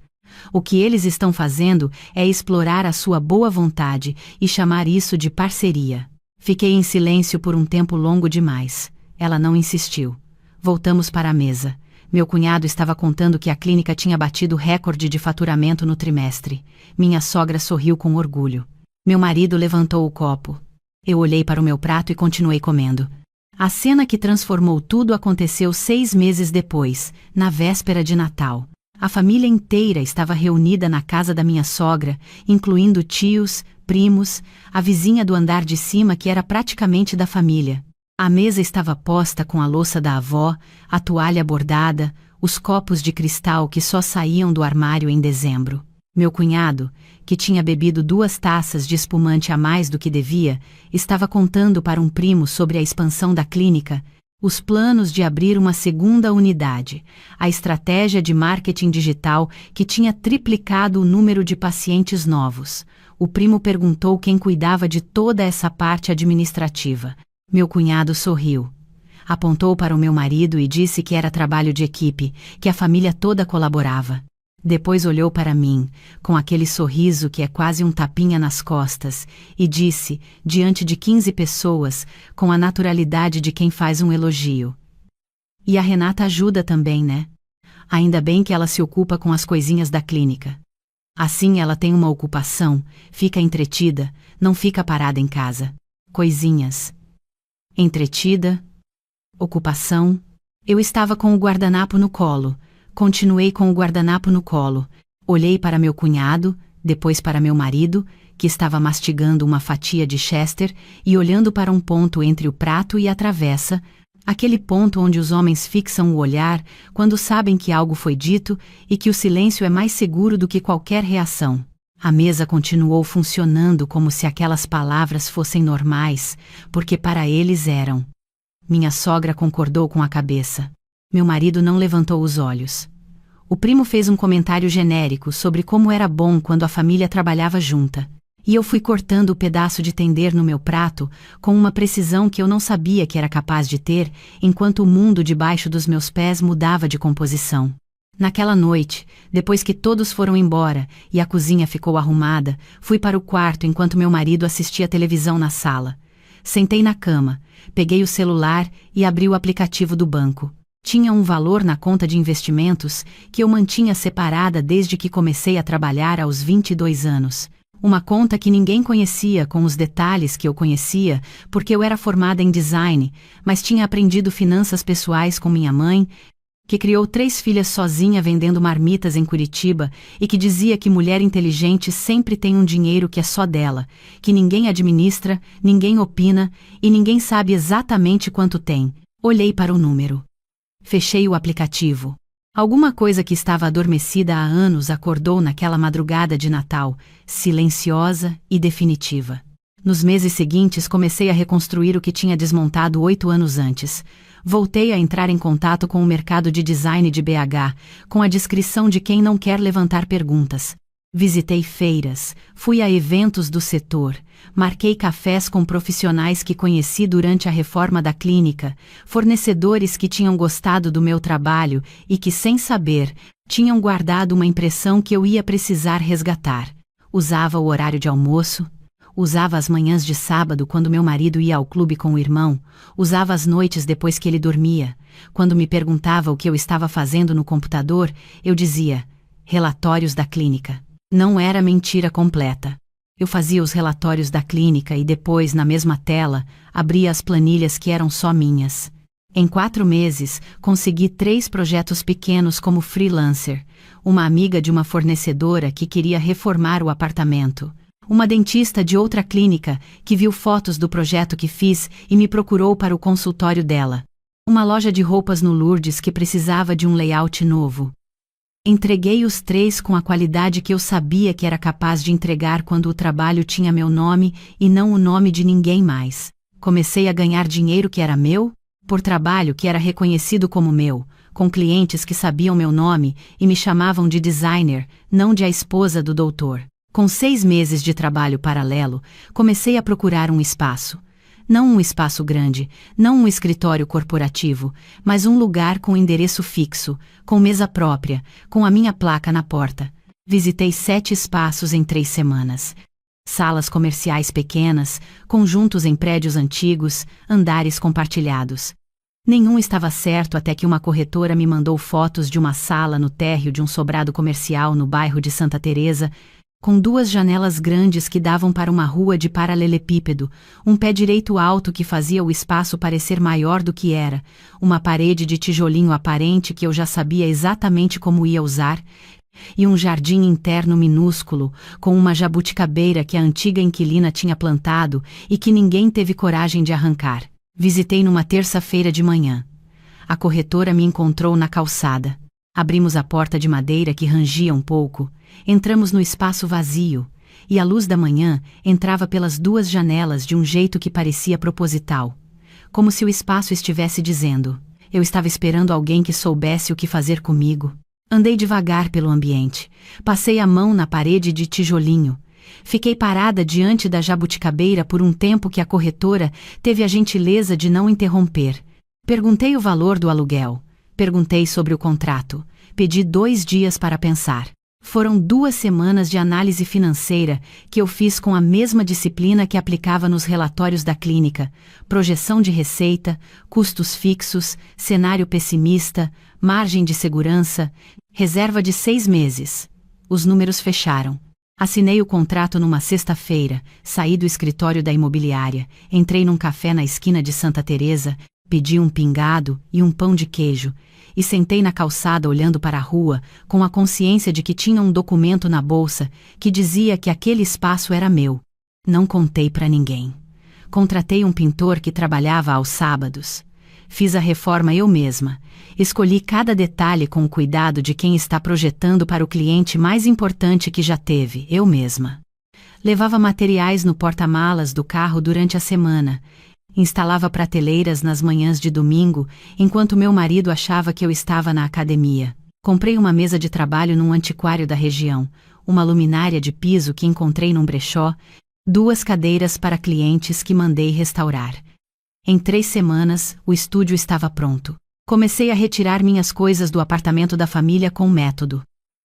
O que eles estão fazendo é explorar a sua boa vontade e chamar isso de parceria. Fiquei em silêncio por um tempo longo demais. Ela não insistiu. Voltamos para a mesa. Meu cunhado estava contando que a clínica tinha batido recorde de faturamento no trimestre. Minha sogra sorriu com orgulho. Meu marido levantou o copo. Eu olhei para o meu prato e continuei comendo. A cena que transformou tudo aconteceu 6 meses depois, na véspera de Natal. A família inteira estava reunida na casa da minha sogra, incluindo tios, primos, a vizinha do andar de cima que era praticamente da família. A mesa estava posta com a louça da avó, a toalha bordada, os copos de cristal que só saíam do armário em dezembro. Meu cunhado, que tinha bebido 2 taças de espumante a mais do que devia, estava contando para um primo sobre a expansão da clínica, os planos de abrir uma 2ª unidade, a estratégia de marketing digital que tinha triplicado o número de pacientes novos. O primo perguntou quem cuidava de toda essa parte administrativa. Meu cunhado sorriu. Apontou para o meu marido e disse que era trabalho de equipe, que a família toda colaborava. Depois olhou para mim, com aquele sorriso que é quase um tapinha nas costas, e disse, diante de 15 pessoas, com a naturalidade de quem faz um elogio: "E a Renata ajuda também, né? Ainda bem que ela se ocupa com as coisinhas da clínica. Assim ela tem uma ocupação, fica entretida, não fica parada em casa. Coisinhas. Entretida. Ocupação." Eu estava com o guardanapo no colo. Continuei com o guardanapo no colo. Olhei para meu cunhado, depois para meu marido, que estava mastigando uma fatia de Chester e olhando para um ponto entre o prato e a travessa, aquele ponto onde os homens fixam o olhar quando sabem que algo foi dito e que o silêncio é mais seguro do que qualquer reação. A mesa continuou funcionando como se aquelas palavras fossem normais, porque para eles eram. Minha sogra concordou com a cabeça. Meu marido não levantou os olhos. O primo fez um comentário genérico sobre como era bom quando a família trabalhava junta, e eu fui cortando o pedaço de tender no meu prato com uma precisão que eu não sabia que era capaz de ter, enquanto o mundo debaixo dos meus pés mudava de composição. Naquela noite, depois que todos foram embora e a cozinha ficou arrumada, fui para o quarto enquanto meu marido assistia televisão na sala. Sentei na cama, peguei o celular e abri o aplicativo do banco. Tinha um valor na conta de investimentos que eu mantinha separada desde que comecei a trabalhar aos 22 anos. Uma conta que ninguém conhecia com os detalhes que eu conhecia, porque eu era formada em design, mas tinha aprendido finanças pessoais com minha mãe, que criou 3 filhas sozinha vendendo marmitas em Curitiba e que dizia que mulher inteligente sempre tem um dinheiro que é só dela, que ninguém administra, ninguém opina e ninguém sabe exatamente quanto tem. Olhei para o número. Fechei o aplicativo. Alguma coisa que estava adormecida há anos acordou naquela madrugada de Natal, silenciosa e definitiva. Nos meses seguintes comecei a reconstruir o que tinha desmontado 8 anos antes. Voltei a entrar em contato com o mercado de design de BH, com a descrição de quem não quer levantar perguntas. Visitei feiras, fui a eventos do setor, marquei cafés com profissionais que conheci durante a reforma da clínica, fornecedores que tinham gostado do meu trabalho e que, sem saber, tinham guardado uma impressão que eu ia precisar resgatar. Usava o horário de almoço, usava as manhãs de sábado quando meu marido ia ao clube com o irmão, usava as noites depois que ele dormia. Quando me perguntava o que eu estava fazendo no computador, eu dizia: relatórios da clínica. Não era mentira completa. Eu fazia os relatórios da clínica e depois, na mesma tela, abria as planilhas que eram só minhas. Em 4 meses, consegui 3 projetos pequenos como freelancer, uma amiga de uma fornecedora que queria reformar o apartamento, uma dentista de outra clínica que viu fotos do projeto que fiz e me procurou para o consultório dela, uma loja de roupas no Lourdes que precisava de um layout novo. Entreguei os 3 com a qualidade que eu sabia que era capaz de entregar quando o trabalho tinha meu nome e não o nome de ninguém mais. Comecei a ganhar dinheiro que era meu, por trabalho que era reconhecido como meu, com clientes que sabiam meu nome e me chamavam de designer, não de a esposa do doutor. Com 6 meses de trabalho paralelo, comecei a procurar um espaço. Não um espaço grande, não um escritório corporativo, mas um lugar com endereço fixo, com mesa própria, com a minha placa na porta. Visitei 7 espaços em 3 semanas. Salas comerciais pequenas, conjuntos em prédios antigos, andares compartilhados. Nenhum estava certo até que uma corretora me mandou fotos de uma sala no térreo de um sobrado comercial no bairro de Santa Teresa, com 2 janelas grandes que davam para uma rua de paralelepípedo, um pé direito alto que fazia o espaço parecer maior do que era, uma parede de tijolinho aparente que eu já sabia exatamente como ia usar, e um jardim interno minúsculo, com uma jabuticabeira que a antiga inquilina tinha plantado e que ninguém teve coragem de arrancar. Visitei numa terça-feira de manhã. A corretora me encontrou na calçada. Abrimos a porta de madeira que rangia um pouco, entramos no espaço vazio, e a luz da manhã entrava pelas 2 janelas de um jeito que parecia proposital, como se o espaço estivesse dizendo: eu estava esperando alguém que soubesse o que fazer comigo. Andei devagar pelo ambiente, passei a mão na parede de tijolinho, fiquei parada diante da jabuticabeira por um tempo que a corretora teve a gentileza de não interromper. Perguntei o valor do aluguel. Perguntei sobre o contrato. Pedi 2 dias para pensar. Foram 2 semanas de análise financeira que eu fiz com a mesma disciplina que aplicava nos relatórios da clínica: projeção de receita, custos fixos, cenário pessimista, margem de segurança, reserva de 6 meses. Os números fecharam. Assinei o contrato numa sexta-feira, saí do escritório da imobiliária, entrei num café na esquina de Santa Teresa, pedi um pingado e um pão de queijo, e sentei na calçada olhando para a rua, com a consciência de que tinha um documento na bolsa que dizia que aquele espaço era meu. Não contei para ninguém. Contratei um pintor que trabalhava aos sábados. Fiz a reforma eu mesma. Escolhi cada detalhe com o cuidado de quem está projetando para o cliente mais importante que já teve, eu mesma. Levava materiais no porta-malas do carro durante a semana. Instalava prateleiras nas manhãs de domingo, enquanto meu marido achava que eu estava na academia. Comprei uma mesa de trabalho num antiquário da região, uma luminária de piso que encontrei num brechó, 2 cadeiras para clientes que mandei restaurar. Em 3 semanas, o estúdio estava pronto. Comecei a retirar minhas coisas do apartamento da família com método.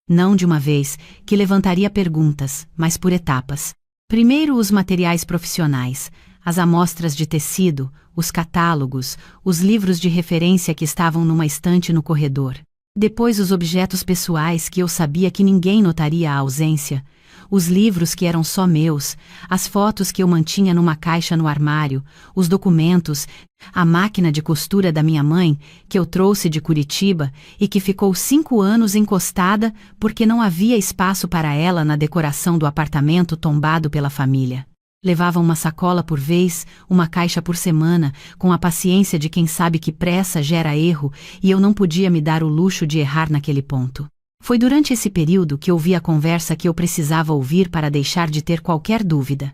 Não de uma vez, que levantaria perguntas, mas por etapas. Primeiro os materiais profissionais, As amostras de tecido, os catálogos, os livros de referência que estavam numa estante no corredor. Depois os objetos pessoais que eu sabia que ninguém notaria a ausência, os livros que eram só meus, as fotos que eu mantinha numa caixa no armário, os documentos, a máquina de costura da minha mãe, que eu trouxe de Curitiba e que ficou 5 anos encostada porque não havia espaço para ela na decoração do apartamento tombado pela família. Levava uma sacola por vez, uma caixa por semana, com a paciência de quem sabe que pressa gera erro, e eu não podia me dar o luxo de errar naquele ponto. Foi durante esse período que ouvi a conversa que eu precisava ouvir para deixar de ter qualquer dúvida.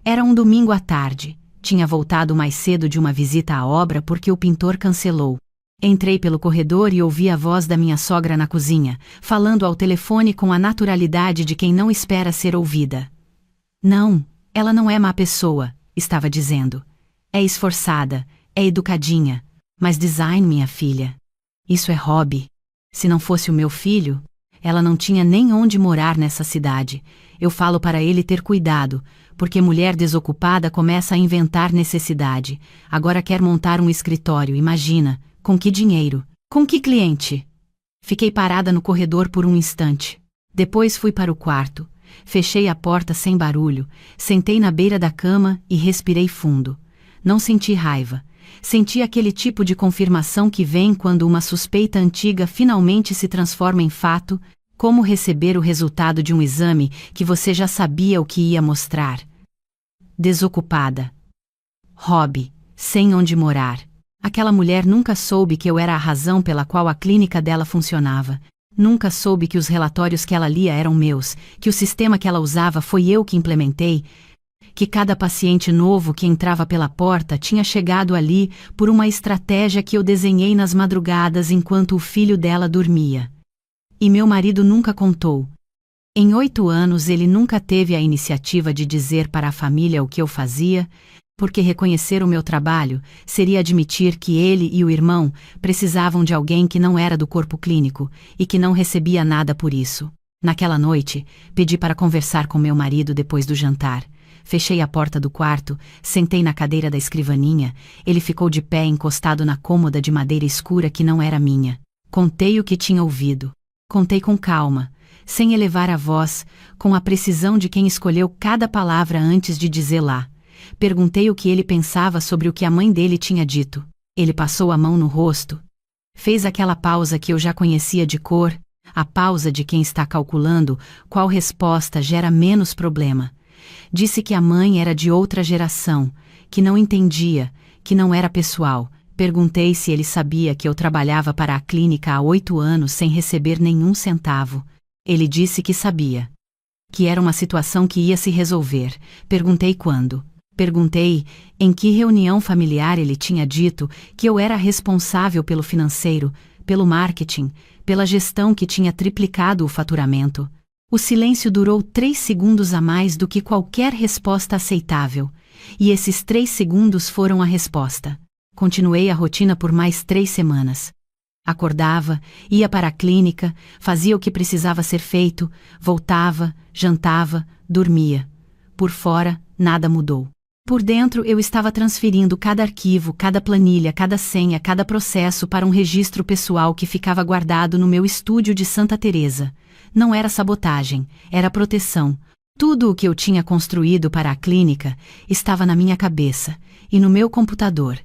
Era um domingo à tarde. Tinha voltado mais cedo de uma visita à obra porque o pintor cancelou. Entrei pelo corredor e ouvi a voz da minha sogra na cozinha, falando ao telefone com a naturalidade de quem não espera ser ouvida. Não, ela não é má pessoa, estava dizendo. É esforçada, é educadinha, mas design, minha filha. Isso é hobby. Se não fosse o meu filho, ela não tinha nem onde morar nessa cidade. Eu falo para ele ter cuidado, porque mulher desocupada começa a inventar necessidade. Agora quer montar um escritório, imagina. Com que dinheiro? Com que cliente? Fiquei parada no corredor por um instante. Depois fui para o quarto. Fechei a porta sem barulho, sentei na beira da cama e respirei fundo. Não senti raiva. Senti aquele tipo de confirmação que vem quando uma suspeita antiga finalmente se transforma em fato, como receber o resultado de um exame que você já sabia o que ia mostrar. Desocupada. Hobby, sem onde morar. Aquela mulher nunca soube que eu era a razão pela qual a clínica dela funcionava. Nunca soube que os relatórios que ela lia eram meus, que o sistema que ela usava foi eu que implementei, que cada paciente novo que entrava pela porta tinha chegado ali por uma estratégia que eu desenhei nas madrugadas enquanto o filho dela dormia. E meu marido nunca contou. Em 8 anos ele nunca teve a iniciativa de dizer para a família o que eu fazia, porque reconhecer o meu trabalho seria admitir que ele e o irmão precisavam de alguém que não era do corpo clínico e que não recebia nada por isso. Naquela noite, pedi para conversar com meu marido depois do jantar. Fechei a porta do quarto, sentei na cadeira da escrivaninha, ele ficou de pé encostado na cômoda de madeira escura que não era minha. Contei o que tinha ouvido. Contei com calma, sem elevar a voz, com a precisão de quem escolheu cada palavra antes de dizê-la. Perguntei o que ele pensava sobre o que a mãe dele tinha dito. Ele passou a mão no rosto. Fez aquela pausa que eu já conhecia de cor, a pausa de quem está calculando qual resposta gera menos problema. Disse que a mãe era de outra geração, que não entendia, que não era pessoal. Perguntei se ele sabia que eu trabalhava para a clínica há 8 anos sem receber nenhum centavo. Ele disse que sabia. Que era uma situação que ia se resolver. Perguntei quando. Perguntei em que reunião familiar ele tinha dito que eu era responsável pelo financeiro, pelo marketing, pela gestão que tinha triplicado o faturamento. O silêncio durou 3 segundos a mais do que qualquer resposta aceitável, e esses 3 segundos foram a resposta. Continuei a rotina por mais 3 semanas. Acordava, ia para a clínica, fazia o que precisava ser feito, voltava, jantava, dormia. Por fora, nada mudou. Por dentro eu estava transferindo cada arquivo, cada planilha, cada senha, cada processo para um registro pessoal que ficava guardado no meu estúdio de Santa Teresa. Não era sabotagem, era proteção. Tudo o que eu tinha construído para a clínica estava na minha cabeça e no meu computador.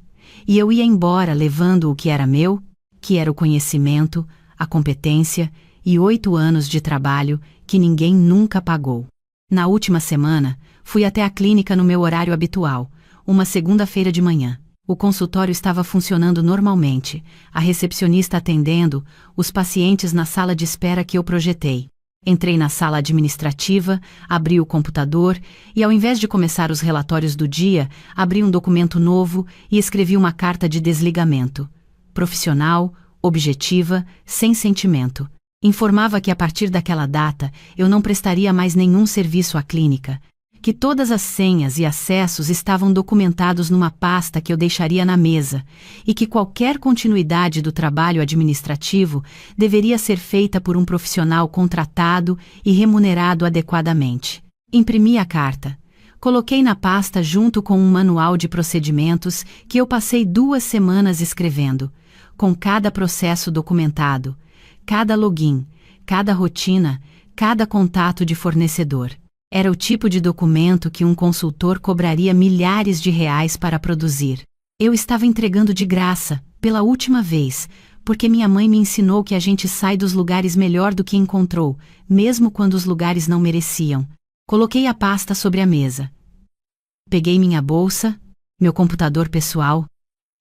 E eu ia embora levando o que era meu, que era o conhecimento, a competência e 8 anos de trabalho que ninguém nunca pagou. Na última semana, fui até a clínica no meu horário habitual, uma segunda-feira de manhã. O consultório estava funcionando normalmente, a recepcionista atendendo, os pacientes na sala de espera que eu projetei. Entrei na sala administrativa, abri o computador e, ao invés de começar os relatórios do dia, abri um documento novo e escrevi uma carta de desligamento. Profissional, objetiva, sem sentimento. Informava que a partir daquela data eu não prestaria mais nenhum serviço à clínica, que todas as senhas e acessos estavam documentados numa pasta que eu deixaria na mesa e que qualquer continuidade do trabalho administrativo deveria ser feita por um profissional contratado e remunerado adequadamente. Imprimi a carta, Coloquei na pasta junto com um manual de procedimentos que eu passei 2 semanas escrevendo, com cada processo documentado, cada login, cada rotina, cada contato de fornecedor. Era o tipo de documento que um consultor cobraria milhares de reais para produzir. Eu estava entregando de graça, pela última vez, porque minha mãe me ensinou que a gente sai dos lugares melhor do que encontrou, mesmo quando os lugares não mereciam. Coloquei a pasta sobre a mesa. Peguei minha bolsa, meu computador pessoal,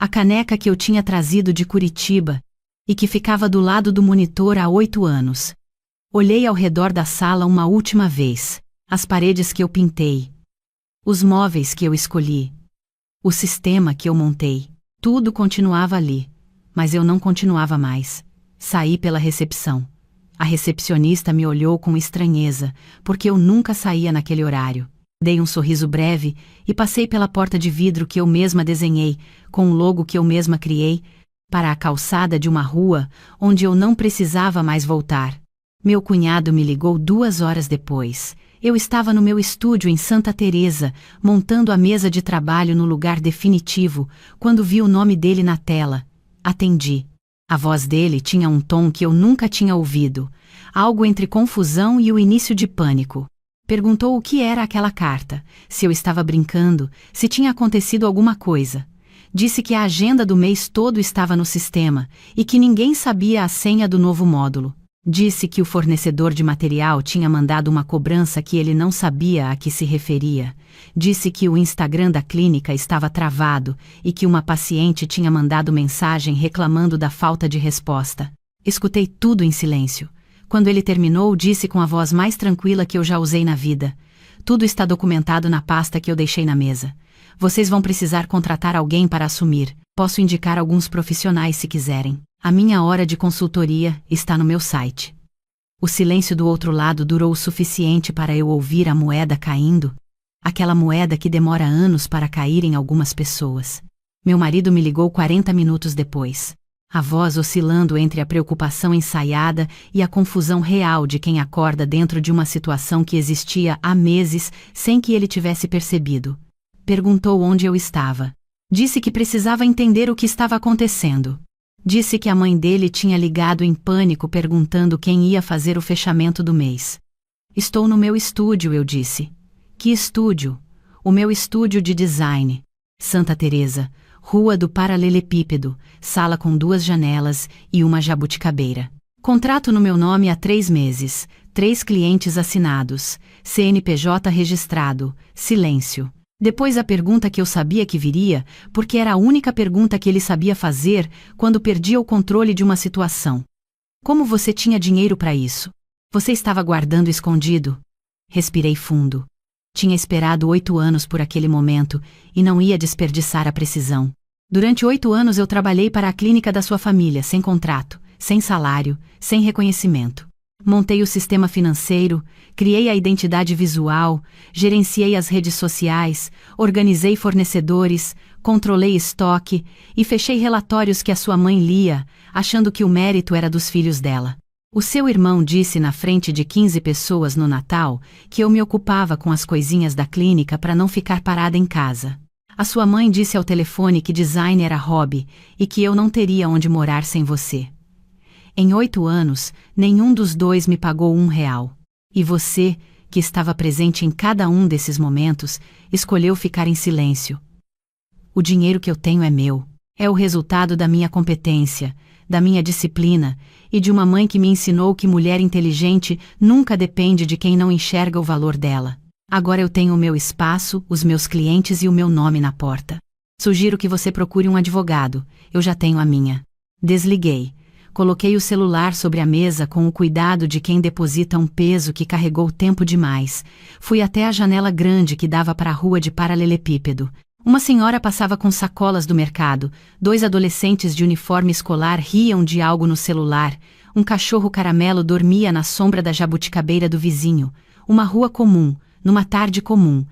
a caneca que eu tinha trazido de Curitiba e que ficava do lado do monitor há 8 anos. Olhei ao redor da sala uma última vez, as paredes que eu pintei, os móveis que eu escolhi, o sistema que eu montei. Tudo continuava ali, mas eu não continuava mais. Saí pela recepção. A recepcionista me olhou com estranheza, porque eu nunca saía naquele horário. Dei um sorriso breve e passei pela porta de vidro que eu mesma desenhei, com o logo que eu mesma criei, para a calçada de uma rua onde eu não precisava mais voltar. Meu cunhado me ligou 2 horas depois. Eu estava no meu estúdio em Santa Teresa, montando a mesa de trabalho no lugar definitivo, quando vi o nome dele na tela. Atendi. A voz dele tinha um tom que eu nunca tinha ouvido, algo entre confusão e o início de pânico. Perguntou o que era aquela carta, se eu estava brincando, se tinha acontecido alguma coisa. Disse que a agenda do mês todo estava no sistema e que ninguém sabia a senha do novo módulo. Disse que o fornecedor de material tinha mandado uma cobrança que ele não sabia a que se referia. Disse que o Instagram da clínica estava travado e que uma paciente tinha mandado mensagem reclamando da falta de resposta. Escutei tudo em silêncio. Quando ele terminou, disse com a voz mais tranquila que eu já usei na vida: tudo está documentado na pasta que eu deixei na mesa. Vocês vão precisar contratar alguém para assumir. Posso indicar alguns profissionais se quiserem. A minha hora de consultoria está no meu site. O silêncio do outro lado durou o suficiente para eu ouvir a moeda caindo, aquela moeda que demora anos para cair em algumas pessoas. Meu marido me ligou 40 minutos depois. A voz oscilando entre a preocupação ensaiada e a confusão real de quem acorda dentro de uma situação que existia há meses sem que ele tivesse percebido. Perguntou onde eu estava. Disse que precisava entender o que estava acontecendo. Disse que a mãe dele tinha ligado em pânico perguntando quem ia fazer o fechamento do mês. Estou no meu estúdio, eu disse. Que estúdio? O meu estúdio de design. Santa Teresa, Rua do Paralelepípedo, sala com 2 janelas e uma jabuticabeira. Contrato no meu nome há 3 meses, 3 clientes assinados, CNPJ registrado, silêncio. Depois a pergunta que eu sabia que viria, porque era a única pergunta que ele sabia fazer quando perdia o controle de uma situação. Como você tinha dinheiro para isso? Você estava guardando escondido? Respirei fundo. Tinha esperado 8 anos por aquele momento e não ia desperdiçar a precisão. Durante 8 anos eu trabalhei para a clínica da sua família, sem contrato, sem salário, sem reconhecimento. Montei o sistema financeiro, criei a identidade visual, gerenciei as redes sociais, organizei fornecedores, controlei estoque e fechei relatórios que a sua mãe lia, achando que o mérito era dos filhos dela. O seu irmão disse na frente de 15 pessoas no Natal que eu me ocupava com as coisinhas da clínica para não ficar parada em casa. A sua mãe disse ao telefone que design era hobby e que eu não teria onde morar sem você. Em 8 anos, nenhum dos dois me pagou R$1. E você, que estava presente em cada um desses momentos, escolheu ficar em silêncio. O dinheiro que eu tenho é meu. É o resultado da minha competência, da minha disciplina e de uma mãe que me ensinou que mulher inteligente nunca depende de quem não enxerga o valor dela. Agora eu tenho o meu espaço, os meus clientes e o meu nome na porta. Sugiro que você procure um advogado. Eu já tenho a minha. Desliguei. Coloquei o celular sobre a mesa com o cuidado de quem deposita um peso que carregou tempo demais. Fui até a janela grande que dava para a rua de Paralelepípedo. Uma senhora passava com sacolas do mercado, 2 adolescentes de uniforme escolar riam de algo no celular, um cachorro caramelo dormia na sombra da jabuticabeira do vizinho, uma rua comum, numa tarde comum,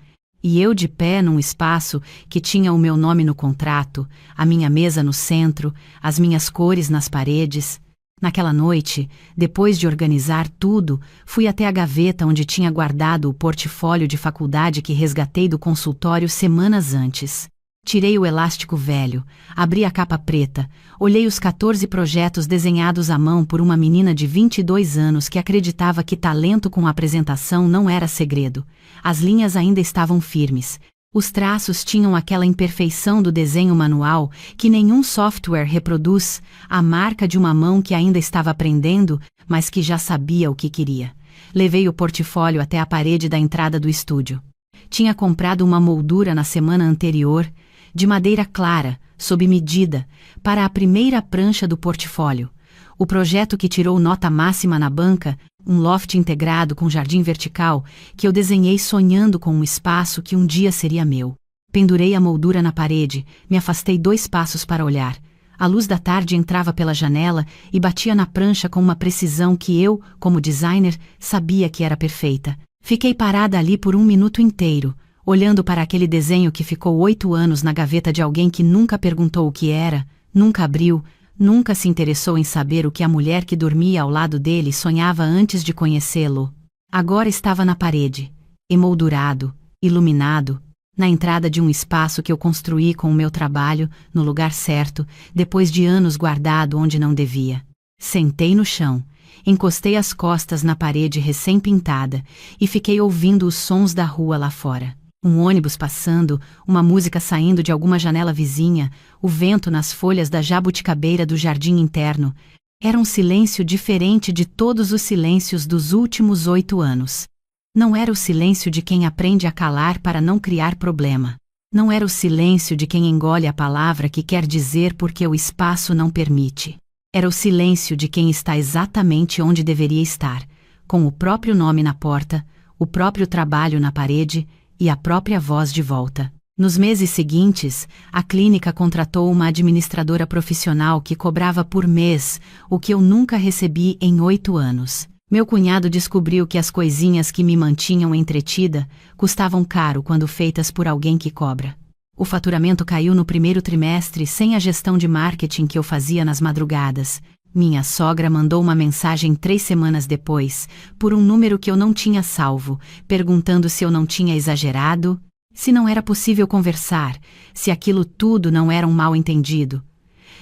e eu de pé num espaço que tinha o meu nome no contrato, a minha mesa no centro, as minhas cores nas paredes. Naquela noite, depois de organizar tudo, fui até a gaveta onde tinha guardado o portfólio de faculdade que resgatei do consultório semanas antes. Tirei o elástico velho, abri a capa preta, olhei os 14 projetos desenhados à mão por uma menina de 22 anos que acreditava que talento com apresentação não era segredo. As linhas ainda estavam firmes. Os traços tinham aquela imperfeição do desenho manual que nenhum software reproduz, a marca de uma mão que ainda estava aprendendo, mas que já sabia o que queria. Levei o portfólio até a parede da entrada do estúdio. Tinha comprado uma moldura na semana anterior, de madeira clara, sob medida, para a primeira prancha do portfólio. O projeto que tirou nota máxima na banca, um loft integrado com jardim vertical, que eu desenhei sonhando com um espaço que um dia seria meu. Pendurei a moldura na parede, me afastei 2 passos para olhar. A luz da tarde entrava pela janela e batia na prancha com uma precisão que eu, como designer, sabia que era perfeita. Fiquei parada ali por 1 minuto inteiro, olhando para aquele desenho que ficou 8 anos na gaveta de alguém que nunca perguntou o que era, nunca abriu, nunca se interessou em saber o que a mulher que dormia ao lado dele sonhava antes de conhecê-lo. Agora estava na parede, emoldurado, iluminado, na entrada de um espaço que eu construí com o meu trabalho, no lugar certo, depois de anos guardado onde não devia. Sentei no chão, encostei as costas na parede recém-pintada e fiquei ouvindo os sons da rua lá fora. Um ônibus passando, uma música saindo de alguma janela vizinha, o vento nas folhas da jabuticabeira do jardim interno. Era um silêncio diferente de todos os silêncios dos últimos 8 anos. Não era o silêncio de quem aprende a calar para não criar problema. Não era o silêncio de quem engole a palavra que quer dizer porque o espaço não permite. Era o silêncio de quem está exatamente onde deveria estar, com o próprio nome na porta, o próprio trabalho na parede e a própria voz de volta. Nos meses seguintes, a clínica contratou uma administradora profissional que cobrava por mês o que eu nunca recebi em 8 anos. Meu cunhado descobriu que as coisinhas que me mantinham entretida custavam caro quando feitas por alguém que cobra. O faturamento caiu no primeiro trimestre sem a gestão de marketing que eu fazia nas madrugadas. Minha sogra mandou uma mensagem 3 semanas depois, por um número que eu não tinha salvo, perguntando se eu não tinha exagerado, se não era possível conversar, se aquilo tudo não era um mal-entendido.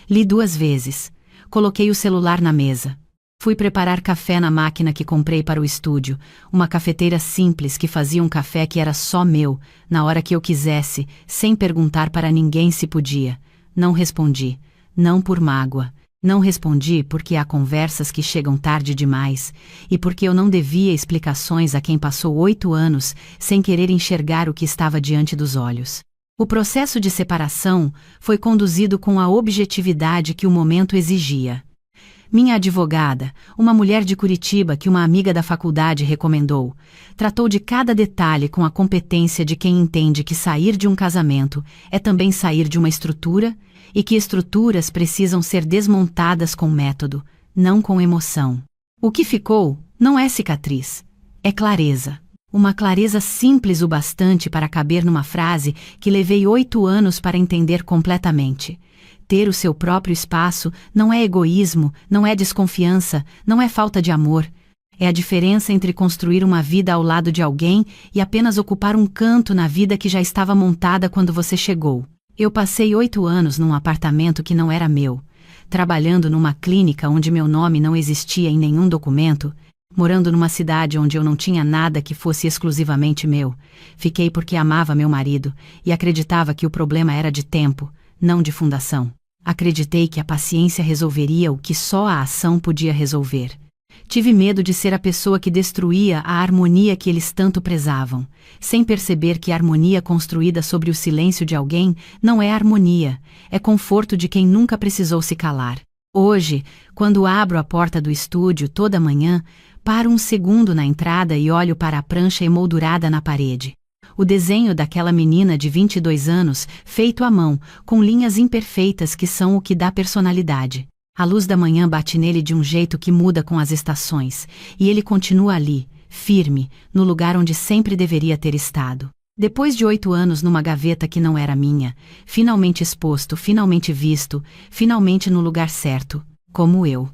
Li 2 vezes. Coloquei o celular na mesa. Fui preparar café na máquina que comprei para o estúdio, uma cafeteira simples que fazia um café que era só meu, na hora que eu quisesse, sem perguntar para ninguém se podia. Não respondi, não por mágoa. Não respondi porque há conversas que chegam tarde demais, e porque eu não devia explicações a quem passou 8 anos sem querer enxergar o que estava diante dos olhos. O processo de separação foi conduzido com a objetividade que o momento exigia. Minha advogada, uma mulher de Curitiba que uma amiga da faculdade recomendou, tratou de cada detalhe com a competência de quem entende que sair de um casamento é também sair de uma estrutura, e que estruturas precisam ser desmontadas com método, não com emoção. O que ficou não é cicatriz, é clareza. Uma clareza simples o bastante para caber numa frase que levei 8 anos para entender completamente. Ter o seu próprio espaço não é egoísmo, não é desconfiança, não é falta de amor. É a diferença entre construir uma vida ao lado de alguém e apenas ocupar um canto na vida que já estava montada quando você chegou. Eu passei 8 anos num apartamento que não era meu, trabalhando numa clínica onde meu nome não existia em nenhum documento, morando numa cidade onde eu não tinha nada que fosse exclusivamente meu. Fiquei porque amava meu marido e acreditava que o problema era de tempo, não de fundação. Acreditei que a paciência resolveria o que só a ação podia resolver. Tive medo de ser a pessoa que destruía a harmonia que eles tanto prezavam, sem perceber que a harmonia construída sobre o silêncio de alguém não é harmonia, é conforto de quem nunca precisou se calar. Hoje, quando abro a porta do estúdio toda manhã, paro um segundo na entrada e olho para a prancha emoldurada na parede. O desenho daquela menina de 22 anos, feito à mão, com linhas imperfeitas que são o que dá personalidade. A luz da manhã bate nele de um jeito que muda com as estações, e ele continua ali, firme, no lugar onde sempre deveria ter estado. Depois de 8 anos numa gaveta que não era minha, finalmente exposto, finalmente visto, finalmente no lugar certo, como eu.